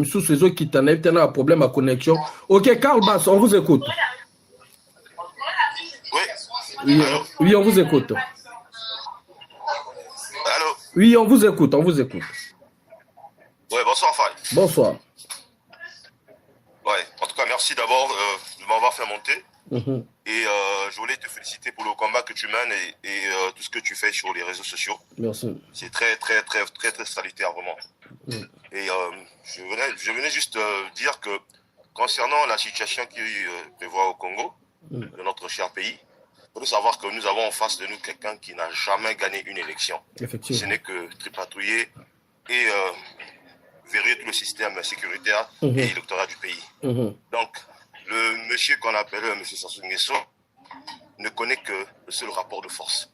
sous ces autres qui t'en ont un problème à connexion. Ok, Karl Bass, on vous écoute. Oui, on vous écoute. Allô? Oui, on vous écoute. Oui, bonsoir, Faye. Bonsoir. Ouais, en tout cas, merci d'abord de m'avoir fait monter. Et je voulais te féliciter pour le combat que tu mènes et tout ce que tu fais sur les réseaux sociaux. Merci. C'est très, très, très, très, très salutaire, vraiment. Et je venais juste dire que concernant la situation qui prévoit au Congo, de notre cher pays, il faut savoir que nous avons en face de nous quelqu'un qui n'a jamais gagné une élection. Effectivement. Ce n'est que tripatouiller et verrouiller tout le système sécuritaire et électoral du pays. Donc, le monsieur qu'on appelle monsieur Sassou Nguesso ne connaît que le seul rapport de force.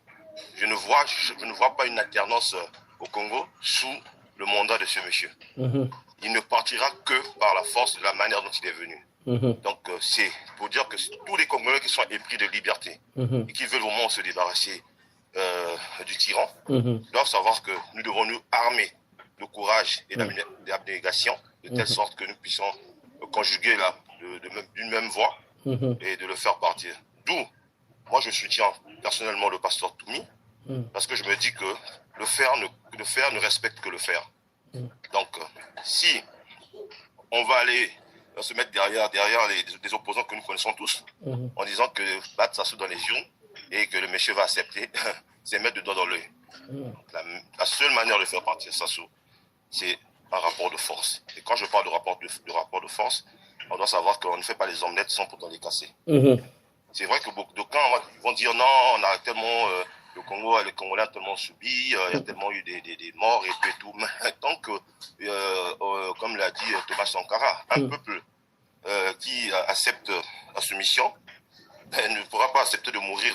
Je ne vois pas une alternance au Congo sous le mandat de ce monsieur. Il ne partira que par la force de la manière dont il est venu. Donc, c'est pour dire que tous les Congolais qui sont épris de liberté et qui veulent vraiment se débarrasser du tyran doivent savoir que nous devons nous armer de courage et d'abnégation de telle sorte que nous puissions conjuguer d'une même voix et de le faire partir. D'où, moi je soutiens personnellement le pasteur Toumi parce que je me dis que le faire ne respecte que le faire. Donc, si on va aller se mettre derrière des opposants que nous connaissons tous en disant que battre Sassou dans les urnes et que le monsieur va accepter, c'est mettre le doigt dans l'œil. La seule manière de faire partir Sassou, c'est un rapport de force. Et quand je parle de rapport de force, on doit savoir qu'on ne fait pas les omelettes sans pourtant les casser. C'est vrai que beaucoup d'aucuns vont dire non, on a tellement le Congolais a tellement subi, il y a tellement eu des morts et tout. Mais tant que, comme l'a dit Thomas Sankara, un peuple qui accepte la soumission ne pourra pas accepter de mourir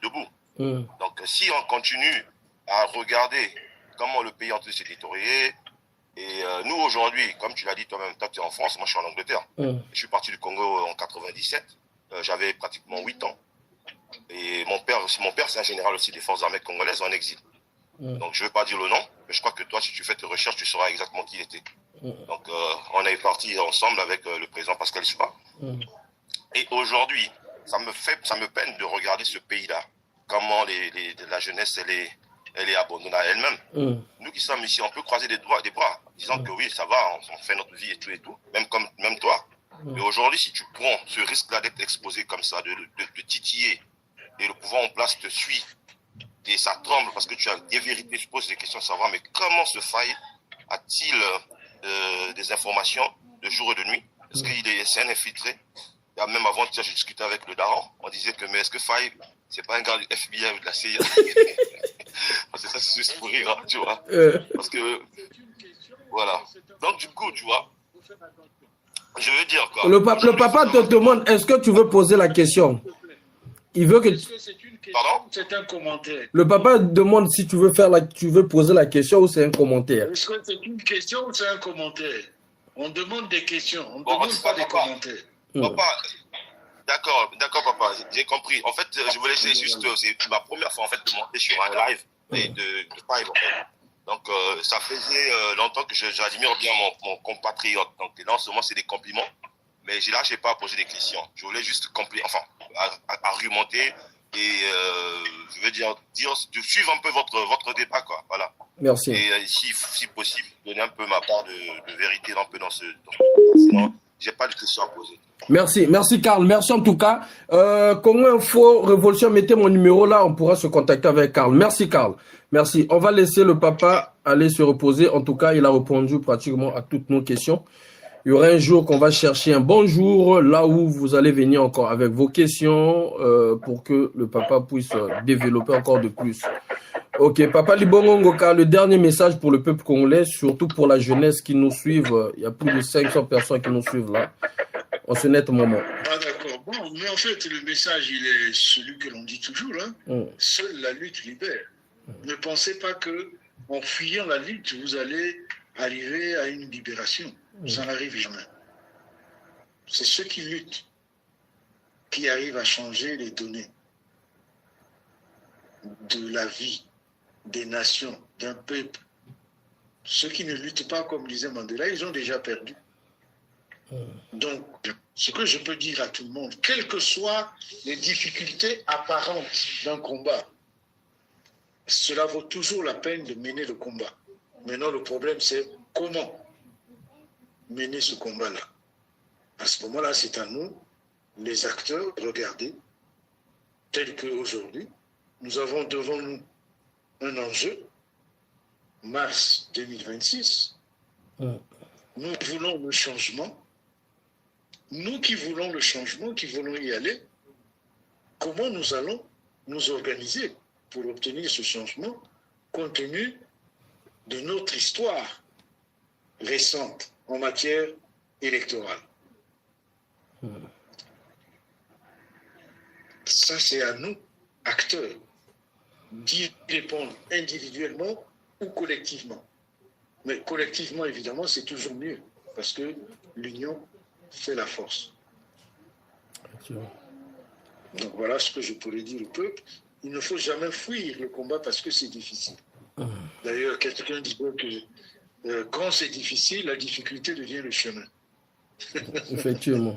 debout. Donc, si on continue à regarder comment le pays est en train de se détériorer, et nous aujourd'hui, comme tu l'as dit toi-même, toi tu es en France, moi je suis en Angleterre. Je suis parti du Congo en 97, j'avais pratiquement 8 ans. Et mon père c'est un général aussi des forces armées congolaises en exil. Donc je ne veux pas dire le nom, mais je crois que toi, si tu fais tes recherches, tu sauras exactement qui il était. Donc on est parti ensemble avec le président Pascal Lissouba. Et aujourd'hui, ça me peine de regarder ce pays-là, comment la jeunesse elle est abandonnée à elle-même. Nous qui sommes ici, on peut croiser des bras, disant que oui, ça va, on fait notre vie et tout, même toi. Mais aujourd'hui, si tu prends ce risque-là d'être exposé comme ça, de titiller, et le pouvoir en place te suit, et ça tremble parce que tu as des vérités, je pose des questions à savoir, mais comment ce Faye a-t-il des informations de jour et de nuit? Est-ce qu'il est un infiltré? Même avant, j'ai discuté avec le Daron, on disait que, mais est-ce que Faye, c'est pas un gars du FBI ou de la CIA? Parce que ça, c'est juste pour rire, hein, tu vois. Parce que, voilà. Donc, du coup, tu vois, je veux dire quoi. Le papa te demande, est-ce que tu veux poser la question? Il veut que... Pardon? C'est un commentaire. Le papa demande si tu veux poser la question ou c'est un commentaire. Est-ce que c'est une question ou c'est un commentaire? On demande des questions, on ne demande pas des commentaires. Papa, d'accord papa, j'ai compris. En fait, je voulais essayer juste, c'est ma première fois en fait de monter sur un live de Five en fait. Donc ça faisait longtemps que j'admire bien mon compatriote. Donc là en ce moment c'est des compliments. Mais là, je n'ai pas posé des questions. Je voulais juste argumenter et je veux dire de suivre un peu votre débat, quoi. Voilà. Merci. Et si possible, donner un peu ma part de vérité un peu dans ce sinon, j'ai pas de questions à poser. Merci Karl. Merci en tout cas. Congo Info Révolution, mettez mon numéro là, on pourra se contacter avec Karl. Merci Karl. Merci. On va laisser le papa aller se reposer. En tout cas, il a répondu pratiquement à toutes nos questions. Il y aura un jour qu'on va chercher un bon jour là où vous allez venir encore avec vos questions pour que le papa puisse développer encore de plus. Ok, Papa Libongo Ngoka, le dernier message pour le peuple congolais, surtout pour la jeunesse qui nous suivent. Il y a plus de 500 personnes qui nous suivent là. En ce net moment. Ah d'accord. Bon, mais en fait, le message, il est celui que l'on dit toujours. Hein. Seule la lutte libère. Ne pensez pas que en fuyant la lutte, vous allez arriver à une libération. Ça n'arrive jamais. C'est ceux qui luttent qui arrivent à changer les données de la vie des nations, d'un peuple. Ceux qui ne luttent pas, comme disait Mandela, ils ont déjà perdu. Donc, ce que je peux dire à tout le monde, quelles que soient les difficultés apparentes d'un combat, cela vaut toujours la peine de mener le combat. Maintenant, le problème, c'est comment mener ce combat-là. À ce moment-là, c'est à nous, les acteurs, de regarder, tel qu'aujourd'hui, nous avons devant nous un enjeu, mars 2026. Nous voulons le changement. Nous qui voulons le changement, qui voulons y aller, comment nous allons nous organiser pour obtenir ce changement compte tenu de notre histoire récente en matière électorale. Ça, c'est à nous, acteurs, d'y répondre individuellement ou collectivement. Mais collectivement, évidemment, c'est toujours mieux, parce que l'union fait la force. Donc voilà ce que je pourrais dire au peuple. Il ne faut jamais fuir le combat parce que c'est difficile. D'ailleurs, quelqu'un dit que quand c'est difficile, la difficulté devient le chemin. Effectivement.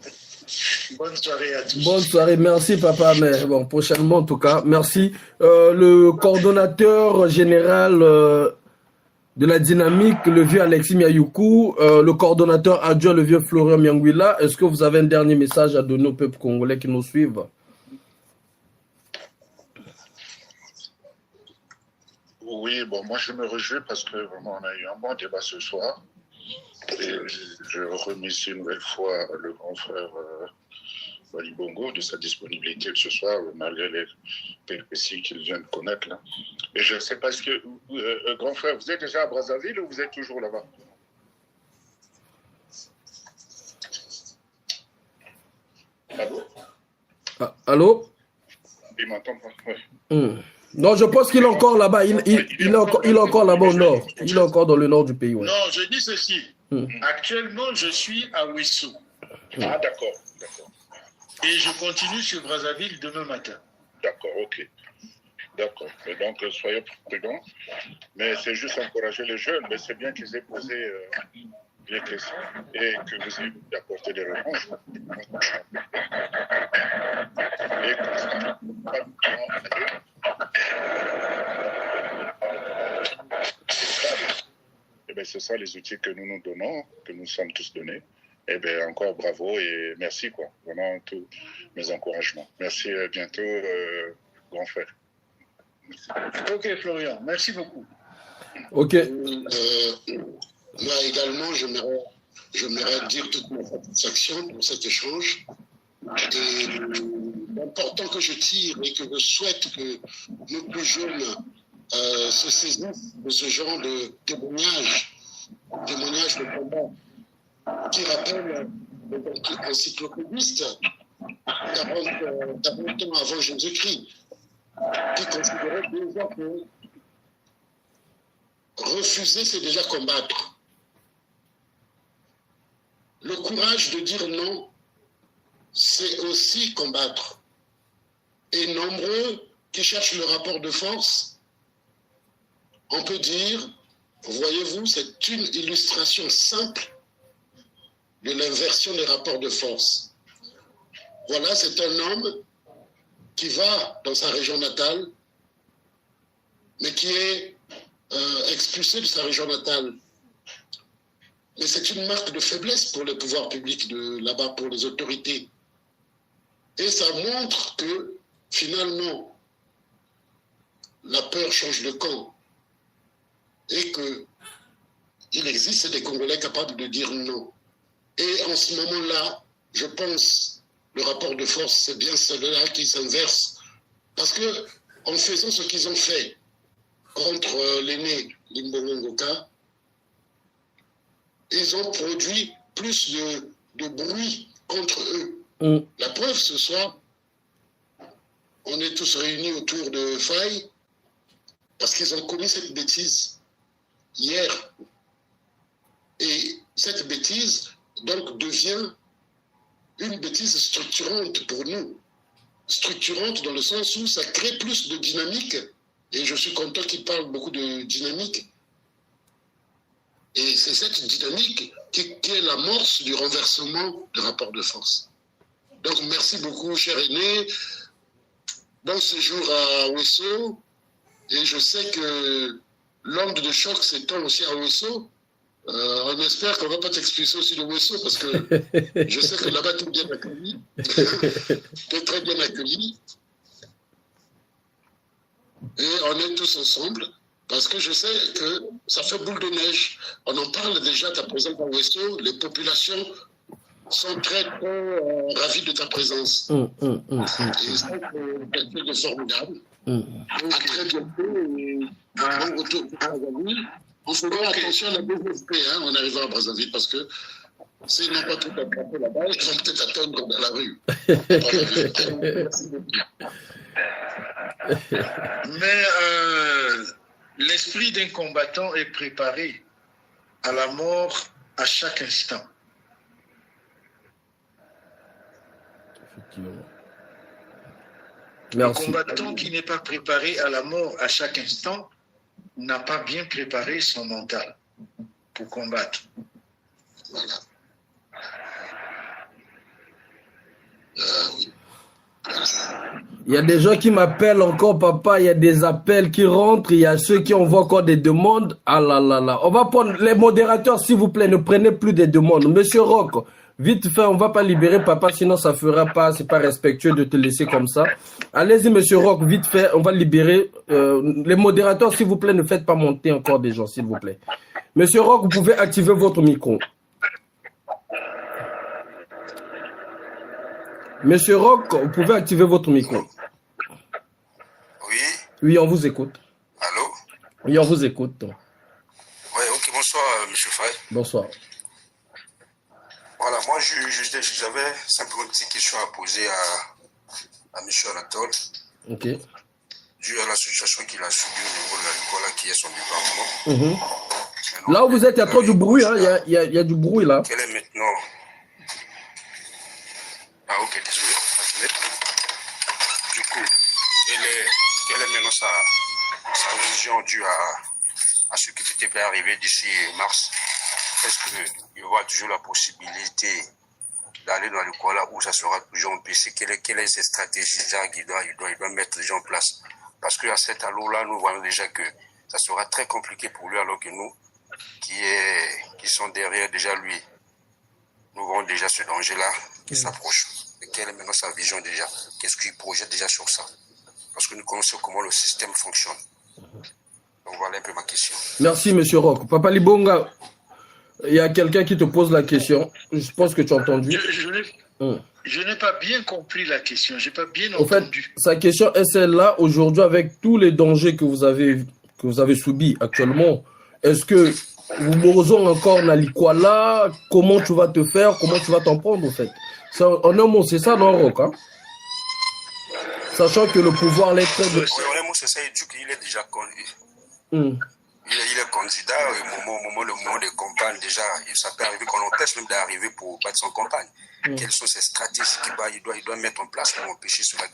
Bonne soirée à tous. Bonne soirée, merci papa, mais bon, prochainement en tout cas, merci. Le coordonnateur général de la dynamique, le vieux Alexis Miayoukou, le coordonnateur adjoint, le vieux Florian Mianguila, est-ce que vous avez un dernier message à donner au peuple congolais qui nous suivent? Oui, bon, moi je me réjouis parce que vraiment on a eu un bon débat ce soir. Et je remercie une nouvelle fois le grand frère Wally Bongo de sa disponibilité ce soir, malgré les péripéties qu'il vient de connaître là. Et je ne sais pas, est-ce que, grand frère, vous êtes déjà à Brazzaville ou vous êtes toujours là-bas? Allô? Allô? Il m'entend pas, oui. Non, je pense qu'il est encore là-bas. Il est encore là-bas au nord. Il est encore dans le nord du pays. Ouais. Non, je dis ceci. Actuellement, je suis à Ouessou. Ah, d'accord. Et je continue sur Brazzaville demain matin. D'accord, ok. D'accord. Et donc, soyez prudents. Mais c'est juste encourager les jeunes. Mais c'est bien qu'ils aient posé les questions et que vous ayez apporté des réponses. Et que ça c'est ça les outils que nous nous donnons, que nous sommes tous donnés. Eh bien, encore bravo et merci, quoi. Vraiment, tous mes encouragements. Merci, à bientôt, grand frère. Merci. Ok, Florian, merci beaucoup. Ok. Là également, j'aimerais dire toute ma satisfaction pour cet échange. Et l'important que je tire et que je souhaite que nos plus jeunes se saisissent de ce genre de témoignages de combat qui rappellent l'encyclopédiste 40 ans avant Jésus-Christ, qui considérait déjà que refuser, c'est déjà combattre. Le courage de dire non, c'est aussi combattre. Et nombreux qui cherchent le rapport de force, on peut dire, voyez-vous, c'est une illustration simple de l'inversion des rapports de force. Voilà, c'est un homme qui va dans sa région natale, mais qui est expulsé de sa région natale. Mais c'est une marque de faiblesse pour les pouvoirs publics de là-bas, pour les autorités. Et ça montre que, finalement, la peur change de camp. Et qu'il existe des Congolais capables de dire non. Et en ce moment-là, je pense, le rapport de force, c'est bien celui-là qui s'inverse. Parce que, en faisant ce qu'ils ont fait contre l'aîné Limbongo Ngoka, ils ont produit plus de bruit contre eux. La preuve, ce soir, on est tous réunis autour de Faye parce qu'ils ont commis cette bêtise hier. Et cette bêtise, donc, devient une bêtise structurante pour nous. Structurante dans le sens où ça crée plus de dynamique. Et je suis content qu'il parle beaucoup de dynamique. Et c'est cette dynamique qui est l'amorce du renversement du rapport de force. Donc, merci beaucoup, cher aîné. Bon séjour à Ouesso. Et je sais que l'onde de choc s'étend aussi à Ouesso. On espère qu'on ne va pas t'expulser aussi de Ouesso parce que je sais que là-bas, tu es bien accueilli. Tu es très bien accueilli. Et on est tous ensemble parce que je sais que ça fait boule de neige. On en parle déjà, ta présence à Ouesso. Les populations sont très, très ravis de ta présence. Et ça, c'est quelque chose de formidable. À très bientôt. Et retour à Brazzaville. On fera attention à la BVP, hein, en arrivant à Brazzaville, parce que s'ils n'ont pas tout attrapé là-bas, ils vont peut-être attendre dans la rue. Mais l'esprit d'un combattant est préparé à la mort à chaque instant. Effectivement. Le combattant qui n'est pas préparé à la mort à chaque instant n'a pas bien préparé son mental pour combattre. Voilà. Il y a des gens qui m'appellent encore, papa. Il y a des appels qui rentrent. Il y a ceux qui envoient encore des demandes. Ah là là là. On va prendre les modérateurs, s'il vous plaît. Ne prenez plus des demandes. Monsieur Rock, vite fait, on va pas libérer papa, sinon ça fera pas. C'est pas respectueux de te laisser comme ça. Allez-y, monsieur Rock, vite fait, on va libérer. Les modérateurs, s'il vous plaît, ne faites pas monter encore des gens, s'il vous plaît. Monsieur Rock, vous pouvez activer votre micro. Monsieur Rock, vous pouvez activer votre micro. Oui. Oui, on vous écoute. Allô? Oui, on vous écoute. Oui, ok, bonsoir, monsieur Faye. Bonsoir. Voilà, moi j'avais simplement une petite question à poser à M. Anatole. Ok. Dû à la situation qu'il a subie au niveau de l'Angola, qui est son département. Là où vous êtes, il y a trop de bruit, hein. Il y a du bruit là. Quel est maintenant... Ah ok, désolé. Du coup, quelle est maintenant sa vision due à ce qui peut arriver d'ici mars? Est-ce qu'il y aura toujours la possibilité d'aller dans le coin là où ça sera toujours en PC? Quelle est cette stratégie qu'il doit mettre déjà en place? Parce qu'à cet allô-là, nous voyons déjà que ça sera très compliqué pour lui, alors que nous, qui sont derrière déjà lui, nous voyons déjà ce danger-là qui s'approche. Et quelle est maintenant sa vision déjà? Qu'est-ce qu'il projette déjà sur ça? Parce que nous connaissons comment le système fonctionne. Donc voilà un peu ma question. Merci, M. Roch. Papa Libonga, il y a quelqu'un qui te pose la question. Je pense que tu as entendu. Je n'ai pas bien compris la question. Je n'ai pas bien entendu. En fait, sa question est celle-là. Aujourd'hui, avec tous les dangers que vous avez subis actuellement, est-ce que vous m'osons encore Nalikwala? Comment tu vas te faire? Comment tu vas t'en prendre, en fait? En un mot, c'est ça, non, Roch, hein? Sachant que le pouvoir l'est très... Honnêtement, c'est ça, il dit qu'il est déjà... Il est candidat, au moment des campagnes, déjà, ça peut arriver qu'on empêche même d'arriver pour battre son campagne. Quelles sont ces stratégies qu'il doit mettre en place pour empêcher cela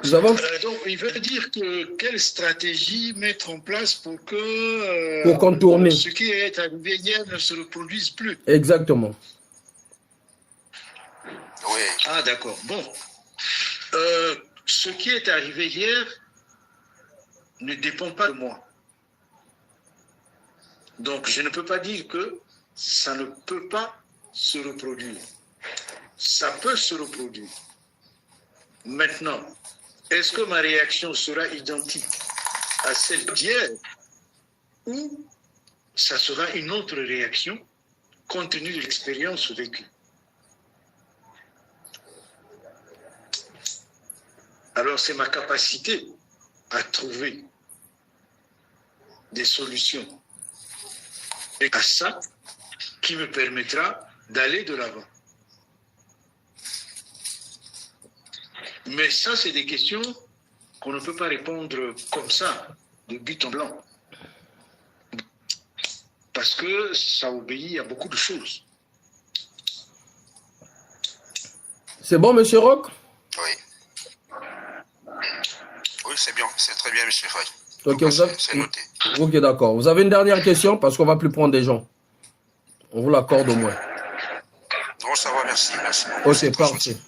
arrive? Donc, il veut dire que quelle stratégie mettre en place pour que pour contourner ce qui est arrivé hier ne se reproduise plus. Exactement. Oui. Ah, d'accord. Bon. Ce qui est arrivé hier ne dépend pas de moi. Donc, je ne peux pas dire que ça ne peut pas se reproduire. Ça peut se reproduire. Maintenant, est-ce que ma réaction sera identique à celle d'hier ou ça sera une autre réaction compte tenu de l'expérience vécue? Alors, c'est ma capacité à trouver des solutions et à ça qui me permettra d'aller de l'avant. Mais ça, c'est des questions qu'on ne peut pas répondre comme ça, de but en blanc. Parce que ça obéit à beaucoup de choses. C'est bon, M. Roch? Oui. Oui, c'est bien, c'est très bien, M. Fay. Ok, c'est noté. Ok, d'accord. Vous avez une dernière question parce qu'on ne va plus prendre des gens. On vous l'accorde au moins. Non, ça va, merci. Ok,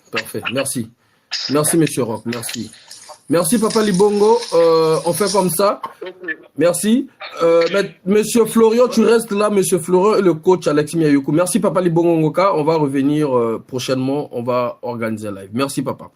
parfait. Merci. Merci, M. Roch. Merci. Merci, Papa Libongo. On fait comme ça. Merci. Monsieur Florian, tu restes là, Monsieur Florian, et le coach Alexis Miayoukou. Merci, Papa Libongo Ngoka. On va revenir prochainement. On va organiser un live. Merci, Papa.